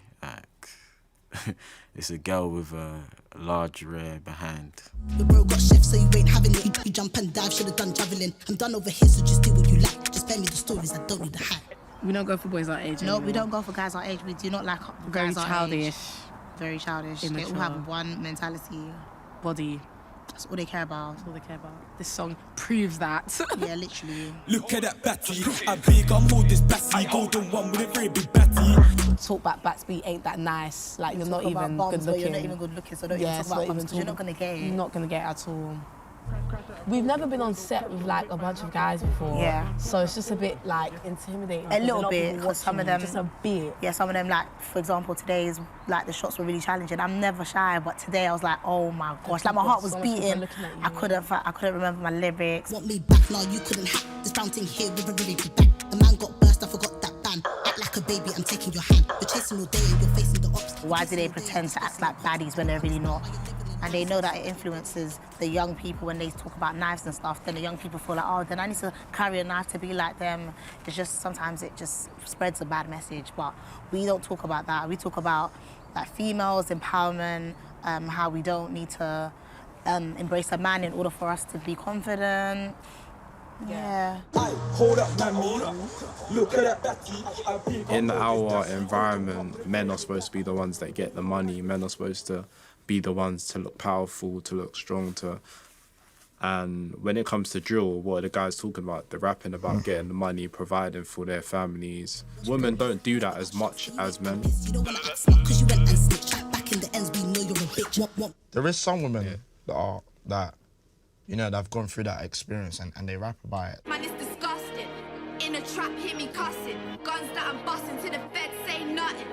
It's a girl with a large rear behind. The bro got chef, so you ain't having it. You jump and dive, should've done javelin. I'm done over here, so just do what you like. Just spare me the stories, I don't need the hype. We don't go for boys our age. No, anymore. we don't go for guys our age. We do not like Very guys our childish. age. Very childish. Immature. They all have one mentality. Body. That's all they care about. That's all they care about. This song proves that. Yeah, literally. Look at that batty. I big on hold this batty. Golden one with a very big batty. Talk about Batsby ain't that nice. Like, you're not Talk about even bums, good but looking. You're not even good looking, so don't Yeah, even it's talk about not bums even because you're not talk- going to get it. You're not going to get it at all. We've never been on set with like a bunch of guys before. Yeah. So it's just a bit like intimidating. A because little lot of bit, people because some of watching them... you, just a bit. Yeah, some of them, like, for example, today's, like, the shots were really challenging. I'm never shy, but today I was like, oh my gosh. Like, my heart was So much people beating. looking at you. I couldn't remember my lyrics. Want me back? Nah, you couldn't hack this fountain here with a very big bang. The man got burst, I forgot that ban. Act like a baby, I'm taking your hand. You're chasing all day and you're facing the ops. Why do they pretend to act like baddies when they're really not? And they know that it influences the young people when they talk about knives and stuff. Then the young people feel like, oh, then I need to carry a knife to be like them. It's just, sometimes it just spreads a bad message. But we don't talk about that. We talk about like females, empowerment, how we don't need to embrace a man in order for us to be confident. Yeah. Hold up, man. Look at that batty. In our environment, men are supposed to be the ones that get the money. Men are supposed to be the ones to look powerful, to look strong, and when it comes to drill, what are the guys talking about? They're rapping about getting the money, providing for their families. Women don't do that as much as men. There is some women that have gone through that experience and they rap about it. Man, it's disgusting. In a trap, hear me cussing. Guns that I'm busting to the feds say nothing.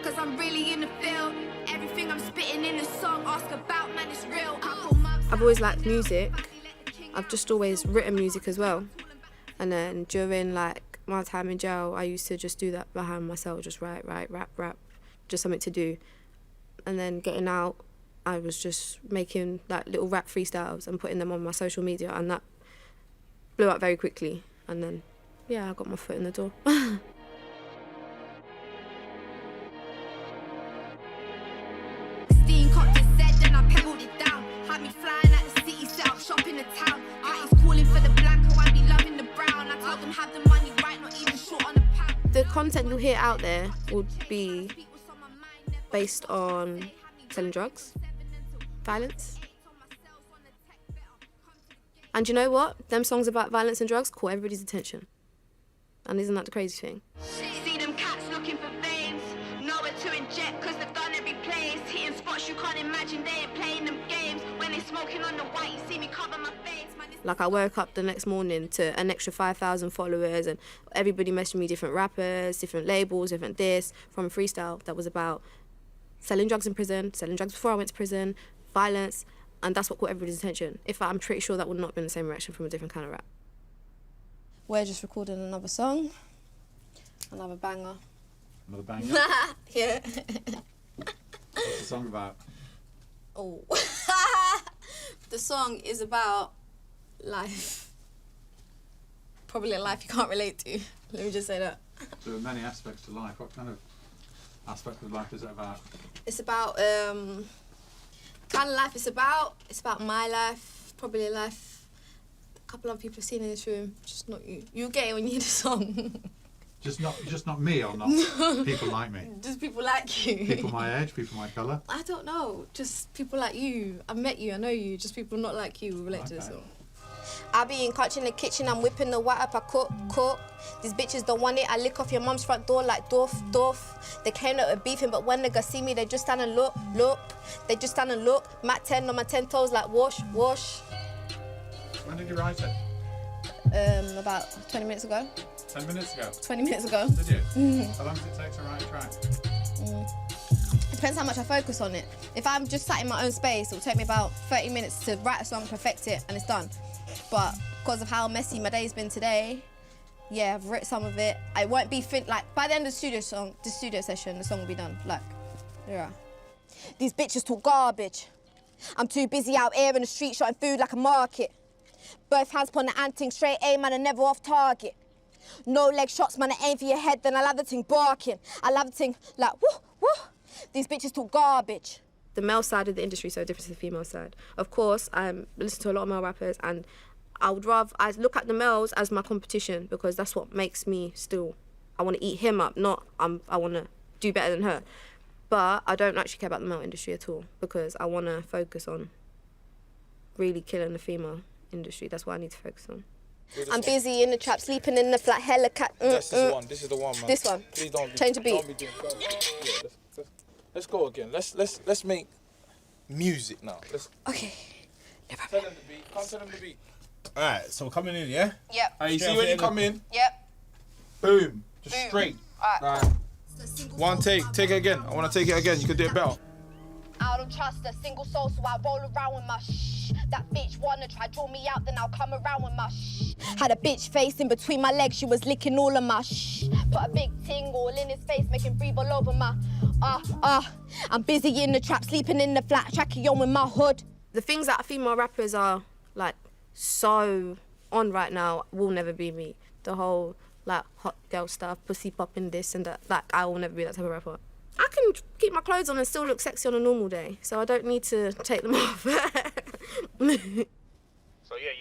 Cause I'm really in the field. Everything I'm spitting in the song, ask about, man, it's real. I've always liked music. I've just always written music as well. And then during like my time in jail, I used to just do that behind myself, just write, rap, just something to do. And then getting out, I was just making like little rap freestyles and putting them on my social media, and that blew up very quickly. And then, yeah, I got my foot in the door. Steam copped and said, then I pebbled it down. Had me flying at the city, set up shop in the town. He's calling for the blanco, I be loving the brown. I told them have the money right, not even short on the pound. The content you'll hear out there would be based on selling drugs, violence. And you know what? Them songs about violence and drugs caught everybody's attention. And isn't that the crazy thing? See them cats looking for veins, nowhere to inject cause they've done every place. Hitting spots you can't imagine, they ain't playing them games. When they smoking on the white, you see me cover my face. Man, Like, I woke up the next morning to an extra 5,000 followers, and everybody messaged me different rappers, different labels, different this, from a freestyle that was about selling drugs in prison, selling drugs before I went to prison, violence, and that's what caught everybody's attention. I'm pretty sure that would not have been the same reaction from a different kind of rap. We're just recording another song, another banger. Another banger? Yeah. What's the song about? Oh. The song is about life. Probably a life you can't relate to. Let me just say that. There are many aspects to life. What kind of aspect of life is it about? It's about kind of life it's about my life, probably a life a couple of people have seen in this room, just not you. You'll get it when you hear the song. Just not me, or not people like me? Just people like you. People my age, people my colour? I don't know, just people like you. I've met you, I know you, just people not like you will relate to the song. I be in couch in the kitchen, I'm whipping the white up, I cook. These bitches don't want it, I lick off your mum's front door like doof. They came out with beefing, but when niggas see me, they just stand and look. They just stand and look. Mac 10 on my 10 toes like wash. When did you write it? About 20 minutes ago. 10 minutes ago? 20 minutes ago. Did you? Mhm. How long does it take to write a track? It depends how much I focus on it. If I'm just sat in my own space, it will take me about 30 minutes to write a song, perfect it, and it's done. But because of how messy my day's been today, yeah, I've written some of it. I won't be like by the end of the studio session, the song will be done. Like, yeah. These bitches talk garbage. I'm too busy out here in the street shotting food like a market. Both hands upon the anting, straight aim, man, and never off target. No leg shots, man, I aim for your head, then I'll have the thing barking. I'll have the thing like, woo. These bitches talk garbage. The male side of the industry is so different to the female side. Of course, I listen to a lot of male rappers, and I look at the males as my competition because that's what makes me still I want to eat him up, not I want to do better than her. But I don't actually care about the male industry at all because I want to focus on really killing the female industry. That's what I need to focus on. I'm busy in the trap, sleeping in the flat, hella cat. This is the one, man. This one. Please don't change the beat. Don't be doing let's go again. Let's make music now. Okay. Tell them the beat. Can't tell them the beat. All right, so we're coming in, yeah? Yep. You see when you come in? Yep. Boom. Just straight. All right. One take. Take it again. I want to take it again. You can do it better. I don't trust a single soul, so I roll around with my shh. That bitch wanna try draw me out, then I'll come around with my shh. Had a bitch face in between my legs, she was licking all of my shh. Put a big ting all in his face, make him breathe all over my I'm busy in the trap, sleeping in the flat, tracky on with my hood. The things that female rappers are like so on right now will never be me. The whole like hot girl stuff, pussy popping this and that, like I will never be that type of rapper. I can keep my clothes on and still look sexy on a normal day, so I don't need to take them off. So yeah,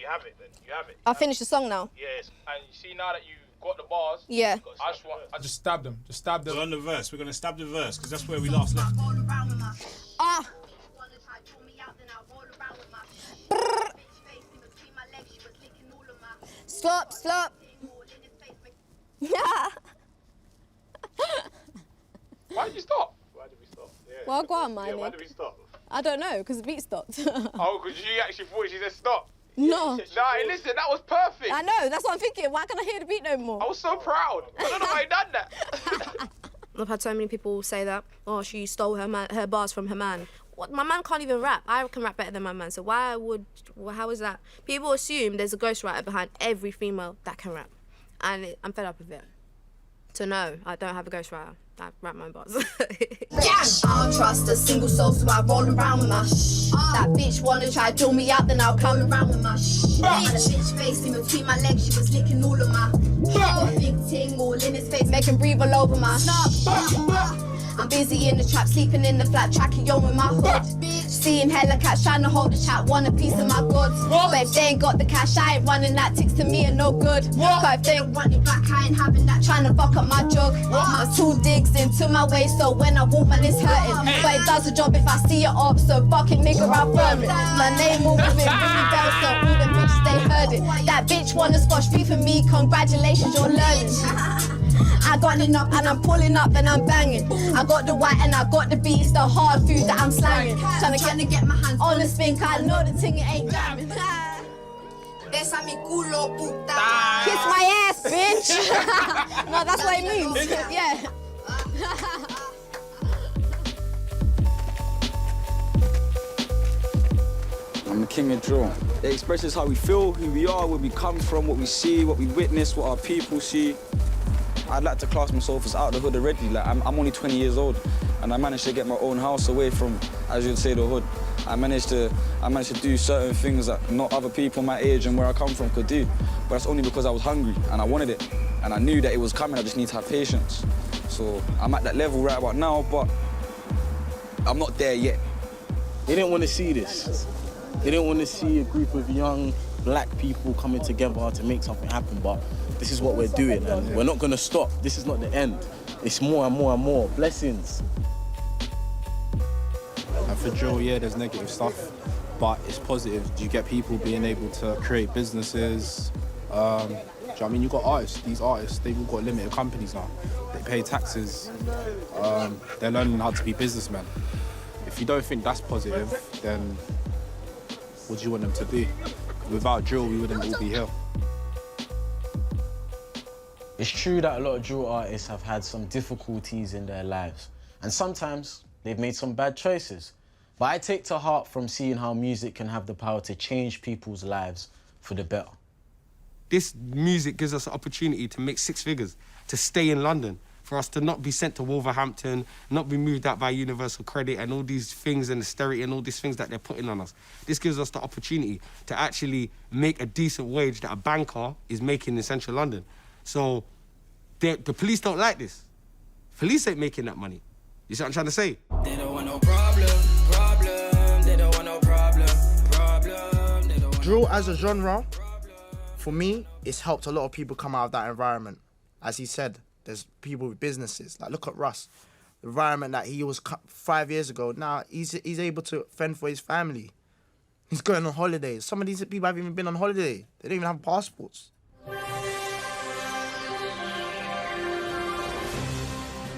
you have it then. You have it. I finished the song now. Yes. And you see now that you've got the bars. Yeah. I just stab them. Just stab them. We're on the verse. We're gonna stab the verse because that's where we last left. Slop. Yeah. Why did you stop? Why did we stop? Yeah. Well, go on, man. Why did we stop? I don't know, because the beat stopped. Oh, because you actually thought she said stop. No. Nah, listen, that was perfect. I know, that's what I'm thinking. Why can't I hear the beat no more? I was so proud. I don't know why you done that. I've had so many people say that, oh, she stole her bars from her man. What? My man can't even rap. I can rap better than my man, so how is that? People assume there's a ghostwriter behind every female that can rap. And I'm fed up with it. So no, I don't have a ghostwriter. I rap my own bars. I don't trust a single soul, so I roll around with my shh. That bitch wanna try draw me out, then I'll come around with my shh. Had a bitch face in between my legs, she was licking all of my. A big ting all in his face, make him breathe all over my. I'm busy in the trap, sleeping in the flat, tracking on with my hood. Seeing hella cats trying to hold the chat, want a piece of my goods. But if they ain't got the cash, I ain't running that. Ticks to me are no good. But if they don't want it back, I ain't having that. Trying to fuck up my jug. My 2 digs into my waist, so when I walk, man, it's hurting. But it does the job if I see it up, so fucking nigga, I'll firm it. My name moving with Billy Bell, so all them bitches, they heard it. That bitch wanna squash beef for me, congratulations, you're learning. I got it up and I'm pulling up and I'm banging. I got the white and I got the beat, it's the hard food that I'm slanging. Trying to get my hands on the spin, cause I know the thing it ain't jamming. Besa mi culo, puta. Kiss my ass, bitch. No, that's what it means. Yeah. I'm the king of drill. It expresses how we feel, who we are, where we come from, what we see, what we witness, what our people see. I'd like to class myself as out of the hood already. Like I'm only 20 years old, and I managed to get my own house away from, as you'd say, the hood. I managed to do certain things that not other people my age and where I come from could do. But that's only because I was hungry and I wanted it, and I knew that it was coming. I just need to have patience. So I'm at that level right about now, but I'm not there yet. They didn't want to see this. They didn't want to see a group of young black people coming together to make something happen, but this is what we're doing, and we're not gonna stop. This is not the end. It's more and more and more. Blessings. And for drill, yeah, there's negative stuff, but it's positive. You get people being able to create businesses. Do you know what I mean? You got artists. These artists, they've all got limited companies now. They pay taxes. They're learning how to be businessmen. If you don't think that's positive, then what do you want them to do? Without drill, we wouldn't all be here. It's true that a lot of drill artists have had some difficulties in their lives, and sometimes they've made some bad choices. But I take to heart from seeing how music can have the power to change people's lives for the better. This music gives us an opportunity to make 6 figures, to stay in London, for us to not be sent to Wolverhampton, not be moved out by Universal Credit and all these things and austerity and all these things that they're putting on us. This gives us the opportunity to actually make a decent wage that a banker is making in central London. So the police don't like this. Police ain't making that money. You see what I'm trying to say? They don't want no problem. They don't want no problem. They don't want Drill as a genre, for me, it's helped a lot of people come out of that environment. As he said, There's people with businesses. Like, look at Russ. The environment that he was 5 years ago, now he's able to fend for his family. He's going on holidays. Some of these people haven't even been on holiday. They don't even have passports.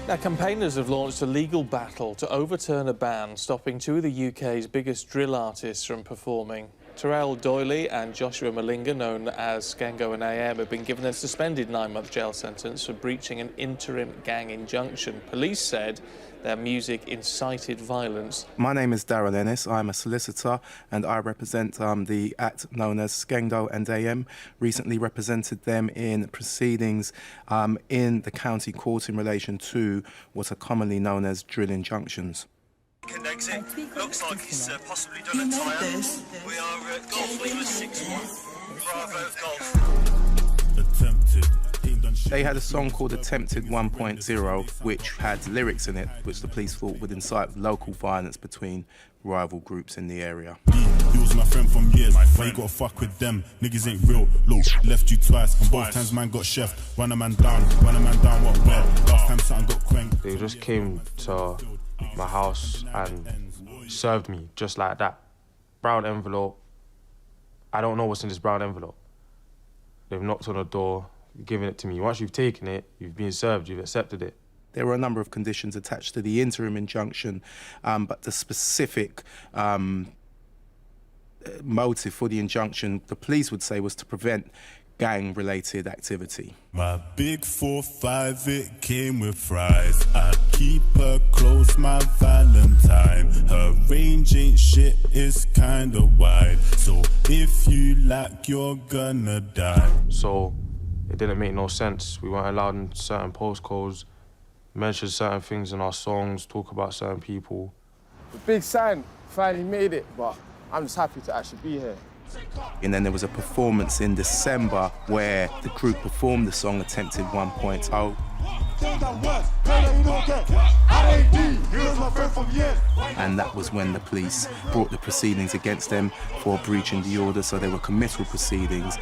Now, campaigners have launched a legal battle to overturn a ban stopping two of the UK's biggest drill artists from performing. Terrell Doyley and Joshua Malinga, known as Skango and AM, have been given a suspended 9-month jail sentence for breaching an interim gang injunction. Police said their music incited violence. My name is Darrell Ennis. I'm a solicitor and I represent the act known as Skengdo and AM. Recently represented them in proceedings in the county court in relation to what are commonly known as drill injunctions. Exit. Looks like he's possibly done a tyre. We are Golf Lima 6-1. Bravo Golf. Attempted. They had a song called Attempted 1.0, which had lyrics in it which the police thought would incite local violence between rival groups in the area. He was my friend from years. Why you gotta fuck with them? Niggas ain't real. Look, left you twice. And both times man got chefed. Run a man down, what where? Last time something got quanked. They just came to my house and served me just like that. Brown envelope. I don't know what's in this brown envelope. They've knocked on the door, given it to me. Once you've taken it, you've been served, you've accepted it. There were a number of conditions attached to the interim injunction, but the specific motive for the injunction, the police would say, was to prevent gang-related activity. My big 4-5, it came with fries. I keep her close, my Valentine. Her range ain't shit, it's kinda wide. So if you lack, you're gonna die. So it didn't make no sense. We weren't allowed in certain postcodes, mention certain things in our songs, talk about certain people. The big sign finally made it, but I'm just happy to actually be here. And then there was a performance in December where the crew performed the song Attempted 1.0. And that was when the police brought the proceedings against them for breaching the order, so there were committal proceedings.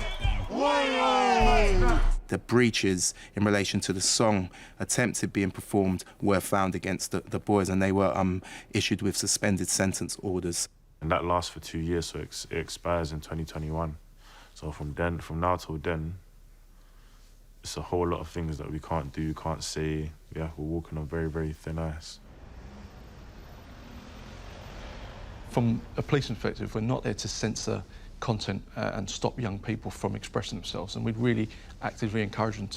The breaches in relation to the song Attempted being performed were found against the boys, and they were issued with suspended sentence orders. And that lasts for 2 years, so it expires in 2021. So from now till then, it's a whole lot of things that we can't do, can't say. Yeah, we're walking on very, very thin ice. From a police perspective, we're not there to censor content and stop young people from expressing themselves, and we'd really actively encourage them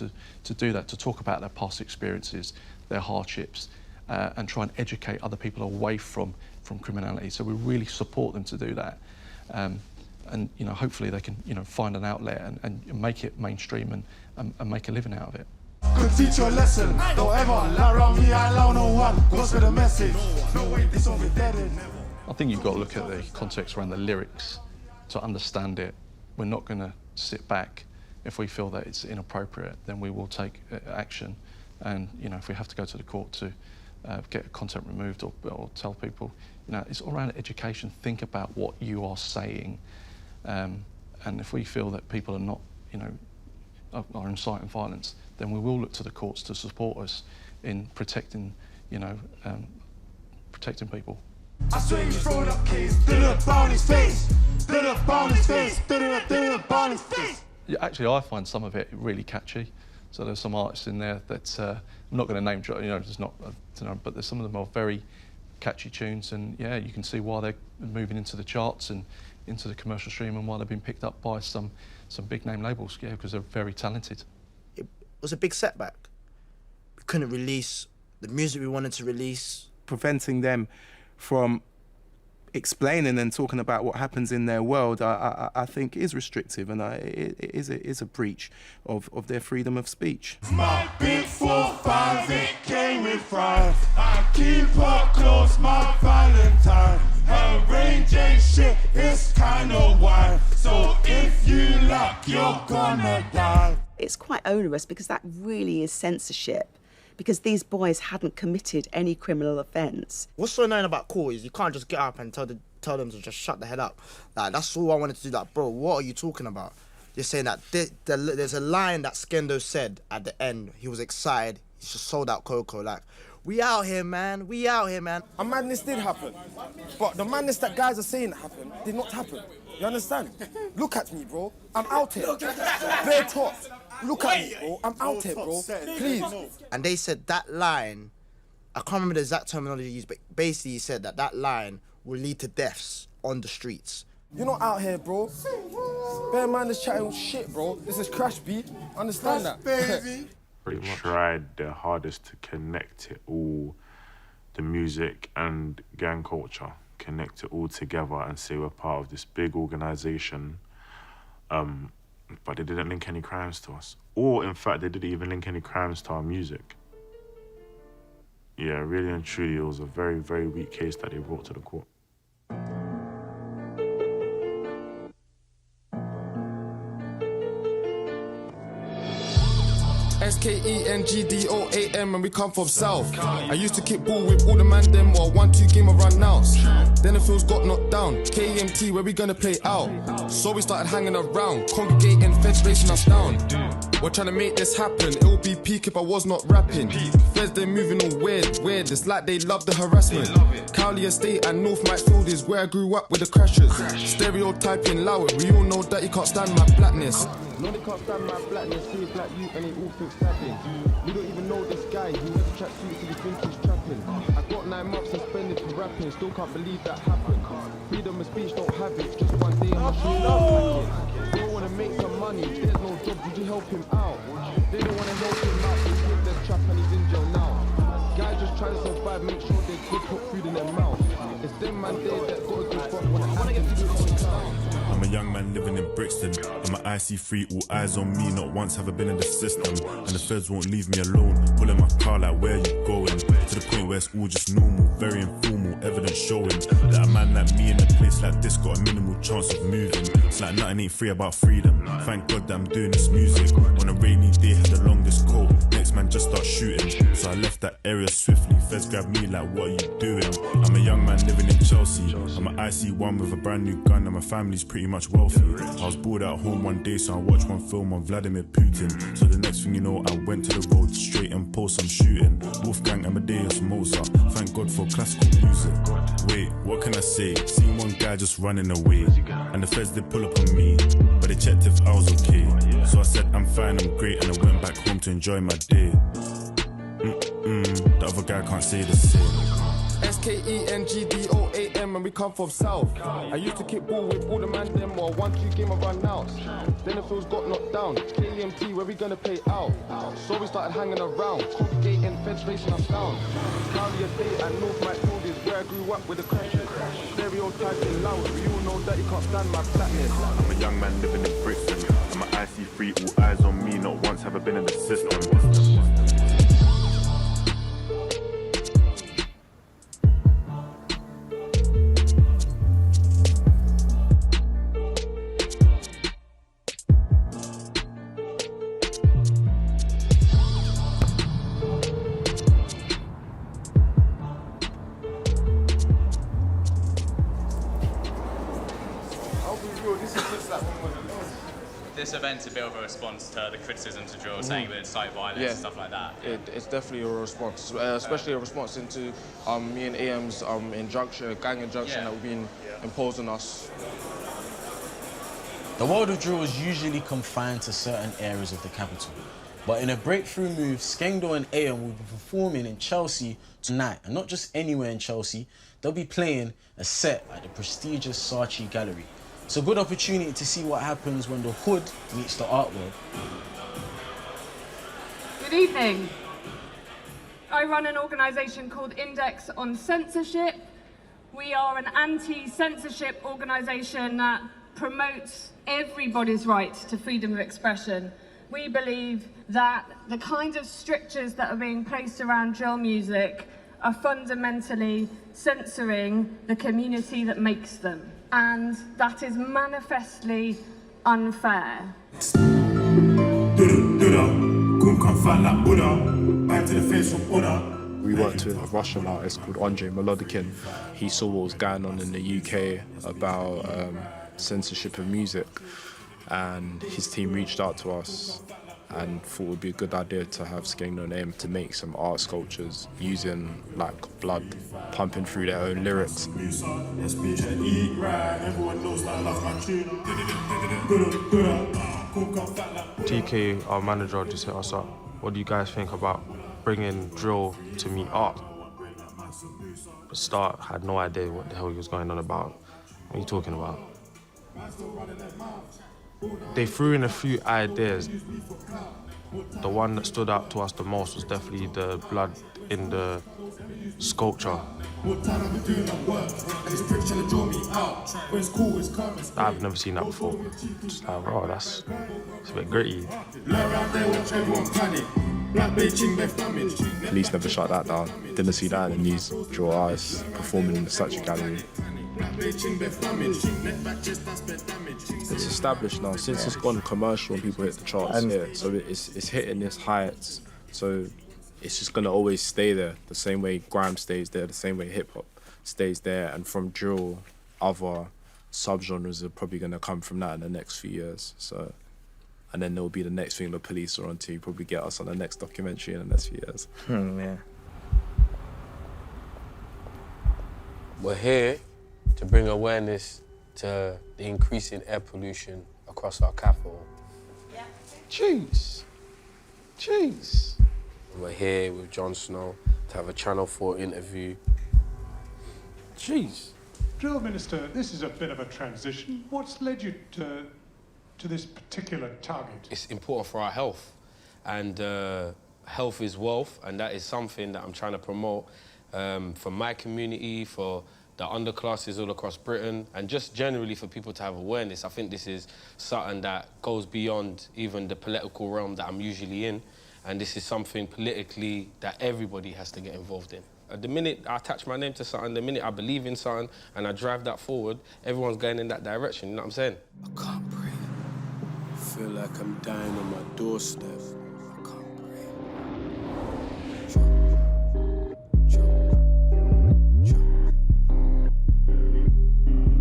to do that, to talk about their past experiences, their hardships, and try and educate other people away from criminality. So we really support them to do that, and you know, hopefully they can, you know, find an outlet and make it mainstream and make a living out of it. Could teach you a lesson. Don't ever lie around me, I allow no one. Goes with the message. No way, this will be dead. I think you've got to look at the context around the lyrics to understand it. We're not going to sit back. If we feel that it's inappropriate, then we will take action. And you know, if we have to go to the court to get content removed or tell people, you know, it's all around education. Think about what you are saying, and if we feel that people are not, you know, are inciting violence, then we will look to the courts to support us in protecting, you know, protecting people. I swear you throwing up keys, did it on his face, did it on his face, did it on his face. Yeah, actually, I find some of it really catchy. So there's some artists in there that I'm not going to name drop, you know, there's not, you know, but there's some of them are very catchy tunes, and yeah, you can see why they're moving into the charts and into the commercial stream, and why they've been picked up by some big name labels, yeah, because they're very talented. It was a big setback. We couldn't release the music we wanted to release. Preventing them from explaining and talking about what happens in their world, I think is restrictive, and it is a breach of their freedom of speech. My big 4-5, it came with fries. I keep her close, my Valentine. Her range ain't shit, it's kinda wide. So if you lack, you're gonna die. It's quite onerous because that really is censorship, because these boys hadn't committed any criminal offence. What's so annoying about court is you can't just get up and tell them to just shut the hell up. Like, that's all I wanted to do. Like, bro, what are you talking about? You're saying that there's a line that Skendo said at the end. He was excited. He just sold out Coco. Like, we out here, man. We out here, man. A madness did happen, but the madness that guys are saying happened did not happen. You understand? Look at me, bro. I'm out here. Bare talk. Look at me, bro. I'm out here, bro. Please. And they said that line, I can't remember the exact terminology used, but basically he said that line will lead to deaths on the streets. You're not out here, bro. Bare man is chatting shit, bro. This is Crash B. Understand that? Baby. They tried their hardest to connect it all, the music and gang culture, connect it all together and say we're part of this big organisation. But they didn't link any crimes to us. Or, in fact, they didn't even link any crimes to our music. Yeah, really and truly, it was a very, very weak case that they brought to the court. SKENGDOAM and we come from south. I used to kick ball with all the man them while 1-2 game of run outs. Then the fields got knocked down. KMT, where we gonna play out? So we started hanging around, congregating, feds racing us down. We're trying to make this happen. It would be peak if I was not rapping. Feds, they're moving all weird. It's like they love the harassment. Cowley Estate and North Mightfield is where I grew up with the crashers. Stereotyping loud, we all know that you can't stand my blackness. No, they can't stand my blackness. He is like you and they all think stabbing. We don't even know this guy. He wears track suits and he thinks he's trapping. I got 9 months suspended for rapping. Still can't believe that happened. Freedom of speech, don't have it. Just one day I'm a shooting up. They don't want to make some money. There's no job. Did you help him out? They don't want to help him out. They think there's trap and he's in jail now. Guys just trying to survive. Make sure they could put food in their mouth. It's them man there that got a good fuck when it happens. I'm a young man living in Brixton. I'm an IC3, all eyes on me. Not once have I been in the system. And the feds won't leave me alone. Pulling my car like, where you going? To the point where it's all just normal, very informal, evidence showing that a man like me in a place like this got a minimal chance of moving. It's like nothing ain't free about freedom. Thank God that I'm doing this music. On a rainy day, had the longest coat. Next man just start shooting. So I left that area swiftly. Feds grabbed me like, what are you doing? I'm a young man living in Chelsea. I'm an IC1 with a brand new gun and my family's pretty much wealthy. I was bored at home one day, so I watched one film on Vladimir Putin. So the next thing you know, I went to the road straight and post some shooting. Wolfgang Amadeus Mozart, thank God for classical music. Wait, what can I say? Seen one guy just running away, and the feds did pull up on me, but they checked if I was okay. So I said I'm fine, I'm great, and I went back home to enjoy my day. The other guy can't say the same. SKENGDOAM and we come from south. I used to kick ball with all the man them while 1-2 game of run outs. Then the fields got knocked down. KMT, where we gonna play out? So we started hanging around, congregating, feds racing us down. Cowley Estate and North Mightfield is where I grew up with the crashers. Stereotyping loud, we all know that you can't stand my blackness. I'm a young man living in Brixton. I'm an IC3, all eyes on me. Not once have I been in the system. This event's a bit of a response to the criticisms of drill, saying that it's site violence and stuff like that. It's definitely a response, especially a response into me and AM's injunction, gang injunction that we've been imposed on us. The world of drill is usually confined to certain areas of the capital. But in a breakthrough move, Skendo and AM will be performing in Chelsea tonight. And not just anywhere in Chelsea, they'll be playing a set at the prestigious Saatchi Gallery. It's a good opportunity to see what happens when the hood meets the art world. Good evening. I run an organisation called Index on Censorship. We are an anti-censorship organisation that promotes everybody's right to freedom of expression. We believe that the kind of strictures that are being placed around drill music are fundamentally censoring the community that makes them. And that is manifestly unfair. We worked with a Russian artist called Andrei Melodikin. He saw what was going on in the UK about censorship of music. and his team reached out to us and thought it would be a good idea to have Skeng No Name to make some art sculptures using like blood pumping through their own lyrics. TK, our manager, just hit us up. What do you guys think about bringing drill to meet art? At the start, I had no idea what the hell he was going on about. What are you talking about? They threw in a few ideas. The one that stood out to us the most was definitely the blood in the sculpture. I've never seen that before. Just like, bro, it's a bit gritty. Police never shut that down. Didn't see that in the news. Draw Eyes performing in such a gallery. It's established now. Since it's gone commercial and people hit the charts here, so it's hitting its heights. So it's just gonna always stay there. The same way grime stays there, the same way hip hop stays there. And from drill, other subgenres are probably gonna come from that in the next few years. So, and then there'll be the next thing the police are onto. Probably get us on the next documentary in the next few years. Yeah. We're here to bring awareness to the increasing air pollution across our capital. Jeez. We're here with Jon Snow to have a Channel 4 interview. Jeez. Drill Minister, this is a bit of a transition. What's led you to this particular target? It's important for our health, and health is wealth, and that is something that I'm trying to promote for my community, for the underclasses all across Britain, and just generally for people to have awareness. I think this is something that goes beyond even the political realm that I'm usually in, and this is something politically that everybody has to get involved in. The minute I attach my name to something, the minute I believe in something and I drive that forward, everyone's going in that direction, you know what I'm saying? I can't breathe. I feel like I'm dying on my doorstep.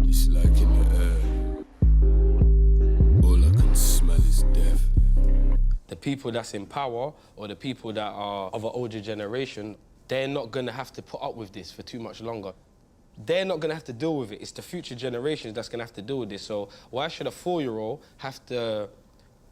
It's like in the air. All I can smell is death. The people that's in power, or the people that are of an older generation, they're not gonna have to put up with this for too much longer. They're not gonna have to deal with it. It's the future generations that's gonna have to deal with this. So why should a 4-year-old have to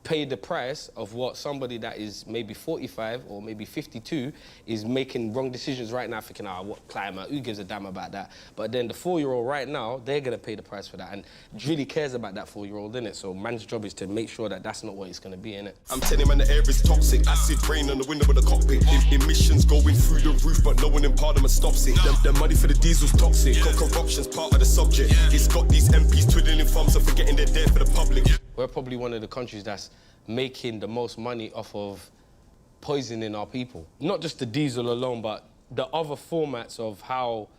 pay the price of what somebody that is maybe 45 or maybe 52 is making wrong decisions right now, thinking, what climate, who gives a damn about that? But then the 4-year-old right now, they're gonna pay the price for that, and really cares about that 4-year-old, innit? So man's job is to make sure that that's not what it's gonna be, innit? I'm telling man the air is toxic, acid rain on the window of the cockpit. Emissions going through the roof, but no one in Parliament stops it. The money for the diesel's toxic, corruption's part of the subject. It's got these MPs twiddling thumbs and forgetting they're there for the public. We're probably one of the countries that's making the most money off of poisoning our people. Not just the diesel alone, but the other formats of how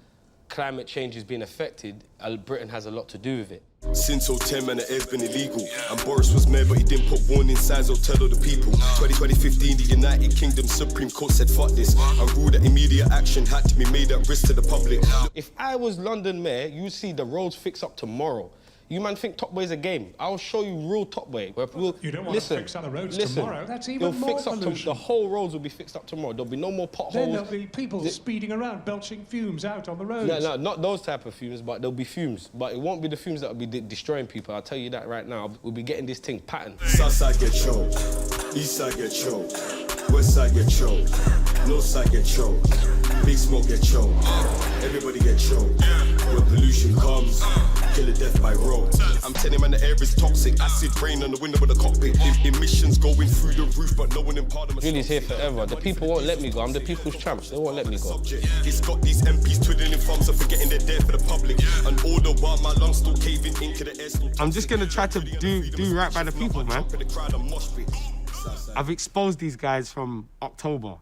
climate change is being affected. Britain has a lot to do with it. Since 2010, man, the air's been illegal. And Boris was mayor, but he didn't put warning signs or tell all the people. 2015, the United Kingdom Supreme Court said, fuck this, and ruled that immediate action had to be made at risk to the public. If I was London mayor, you'd see the roads fix up tomorrow. You man think Top Boy's a game. I'll show you real Top Boy. You don't want to fix other roads tomorrow. That's even more pollution. The whole roads will be fixed up tomorrow. There'll be no more potholes. Then there'll be people speeding around, belching fumes out on the roads. No, not those type of fumes, but there'll be fumes. But it won't be the fumes that will be destroying people. I'll tell you that right now. We'll be getting this thing patterned. Southside get choked, Eastside get choked, Westside get choked, Northside get choked, Big Smoke get choked, everybody get choked. When pollution comes, kill a death by road. I'm telling man the air is toxic, acid rain on the window of the cockpit. Emissions going through the roof, but no one in Parliament. Julie's here forever. The people won't let me go. I'm the people's champs. They won't let me go. It's got these MPs twiddling thumbs and forgetting they're there for the public. And all the while my lungs still caving into the air. I'm just gonna try to do right by the people, man. I've exposed these guys from October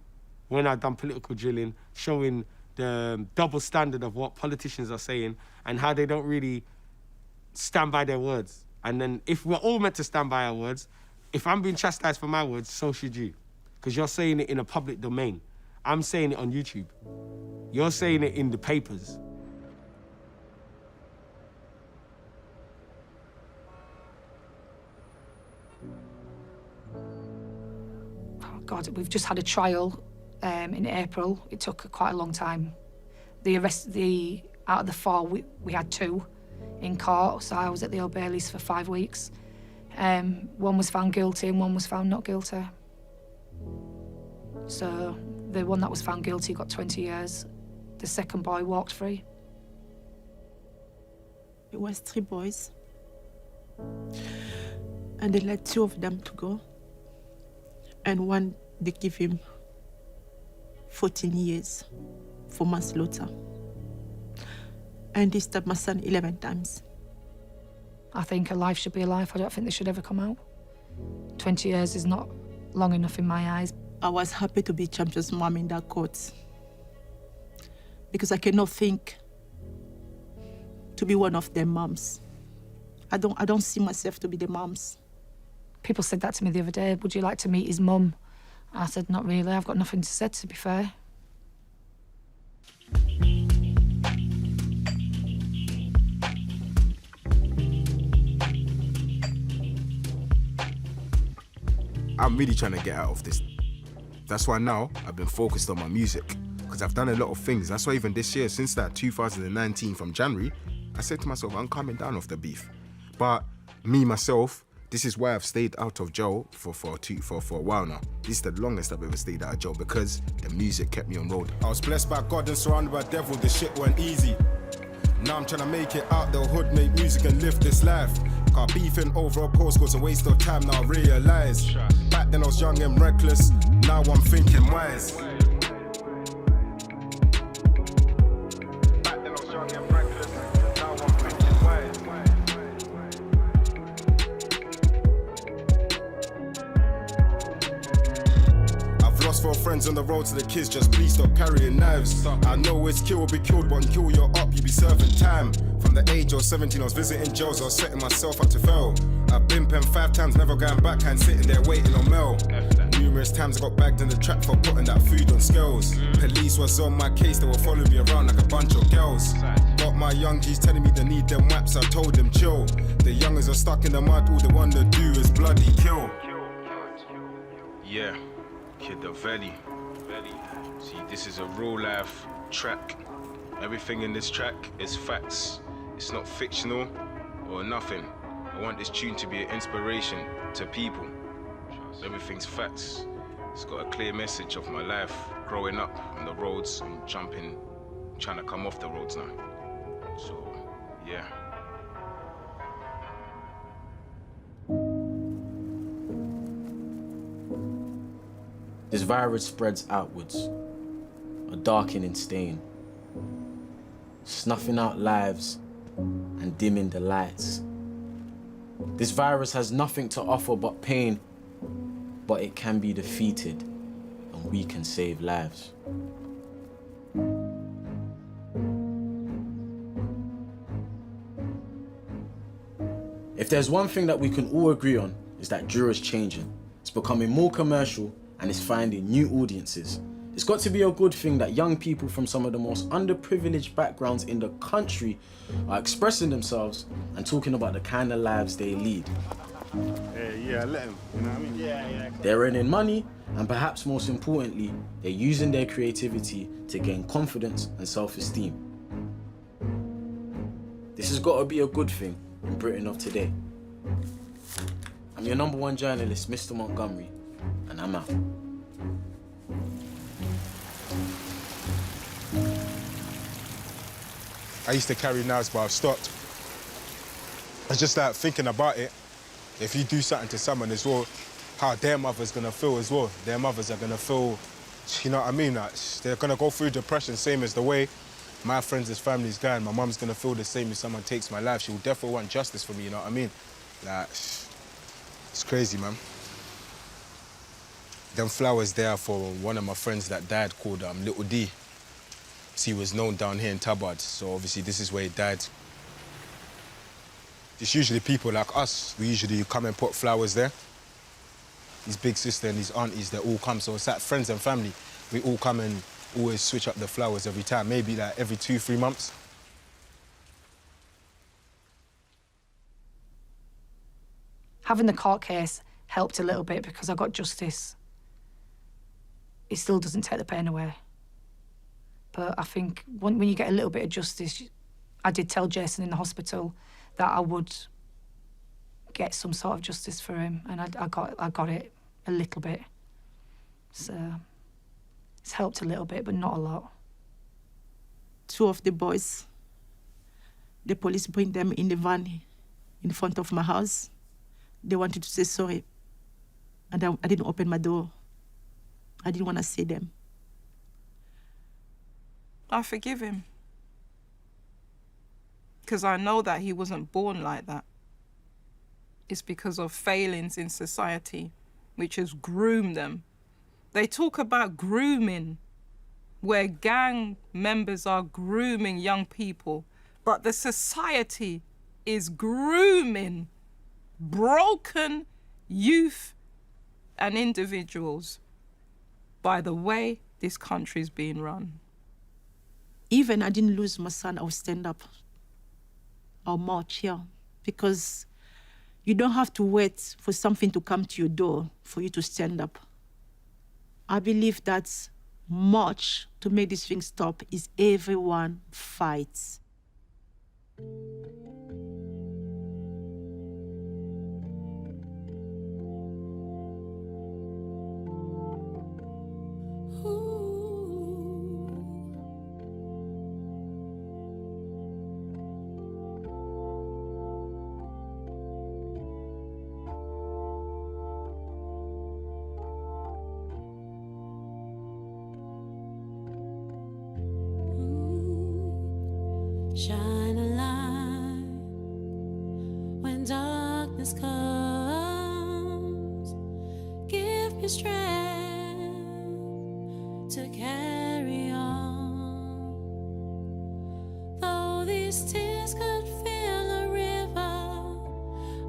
when I've done political drilling, showing the double standard of what politicians are saying and how they don't really stand by their words. And then if we're all meant to stand by our words, if I'm being chastised for my words, so should you. Because you're saying it in a public domain. I'm saying it on YouTube. You're saying it in the papers. God, we've just had a trial in April. It took quite a long time. Out of the 4, we had 2 in court, so I was at the Old Bailey's for 5 weeks. One was found guilty and one was found not guilty. So the one that was found guilty got 20 years. The second boy walked free. It was 3 boys. And they let 2 of them to go. And one, they give him 14 years for manslaughter. And they stabbed my son 11 times. I think a life should be a life. I don't think they should ever come out. 20 years is not long enough in my eyes. I was happy to be Champion's mom in that court because I cannot think to be one of their moms. I don't see myself to be the moms. People said that to me the other day. Would you like to meet his mum? I said, not really. I've got nothing to say, to be fair. I'm really trying to get out of this. That's why now I've been focused on my music, because I've done a lot of things. That's why even this year, since that 2019 from January, I said to myself, I'm coming down off the beef. But me, myself, this is why I've stayed out of jail for a while now. This is the longest I've ever stayed out of jail because the music kept me on road. I was blessed by God and surrounded by devil, this shit went easy. Now I'm trying to make it out the hood, make music and live this life. Car beefing over a postcode's a waste of time, now I realise. Back then I was young and reckless, now I'm thinking wise. Back then I was young and reckless, now I'm thinking wise. I've lost 4 friends on the road to the kids, just please stop carrying knives. I know it's kill or be killed, but until you're up, you be serving time. From the age of 17, I was visiting jails, I was setting myself up to fail. I've been penned 5 times, never going back, and sitting there waiting on mail. Numerous times I got bagged in the trap for putting that food on scales. Police was on my case, they were following me around like a bunch of girls. Got my young G's telling me they need them waps, I told them chill. The youngers are stuck in the mud, all they want to do is bloody kill. Yeah, Kid the Valley. See, this is a real life track. Everything in this track is facts. It's not fictional or nothing. I want this tune to be an inspiration to people. Everything's facts. It's got a clear message of my life growing up on the roads and jumping, trying to come off the roads now. So, yeah. This virus spreads outwards, a darkening stain, snuffing out lives and dimming the lights. This virus has nothing to offer but pain, but it can be defeated and we can save lives. If there's one thing that we can all agree on, is that Drill is changing. It's becoming more commercial and it's finding new audiences. It's got to be a good thing that young people from some of the most underprivileged backgrounds in the country are expressing themselves and talking about the kind of lives they lead. Yeah, let him, you know what I mean? Yeah. They're earning money, and perhaps most importantly, they're using their creativity to gain confidence and self-esteem. This has got to be a good thing in Britain of today. I'm your #1 journalist, Mr. Montgomery, and I'm out. I used to carry knives, but I've stopped. It's just like thinking about it. If you do something to someone as well, how their mother's gonna feel as well. Their mothers are gonna feel, you know what I mean? Like, they're gonna go through depression, same as the way my friends' family's going. My mum's gonna feel the same if someone takes my life. She will definitely want justice for me, you know what I mean? Like, it's crazy, man. Them flowers there for one of my friends that died called Little D. He was known down here in Tabard, so obviously this is where he died. It's usually people like us, we usually come and put flowers there. His big sister and his aunties, they all come, so it's like friends and family. We all come and always switch up the flowers every time, maybe like every 2-3 months. Having the court case helped a little bit because I got justice. it still doesn't take the pain away. But I think when you get a little bit of justice, I did tell Jason in the hospital that I would get some sort of justice for him, and I got it a little bit. So it's helped a little bit, but not a lot. 2 of the boys, the police bring them in the van in front of my house. They wanted to say sorry, and I didn't open my door. I didn't want to see them. I forgive him. Because I know that he wasn't born like that. It's because of failings in society, which has groomed them. They talk about grooming, where gang members are grooming young people, but the society is grooming broken youth and individuals by the way this country's being run. Even I didn't lose my son, I would stand up. I'll march here, because you don't have to wait for something to come to your door for you to stand up. I believe that march to make this thing stop is everyone fights. Shine a light when darkness comes. Give me strength to carry on. Though these tears could fill a river,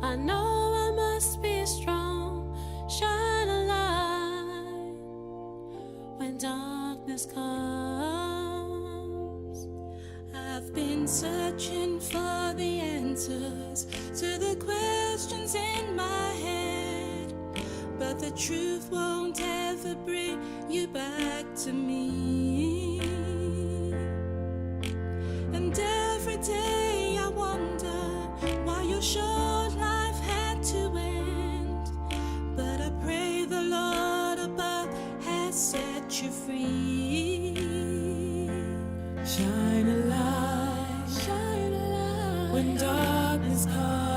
I know I must be strong. Shine a light when darkness comes. I've been searching for the answers to the questions in my head, but the truth won't ever bring you back to me. And every day I wonder why your short life had to end, but I pray the Lord above has set you free. Shine a light when darkness comes.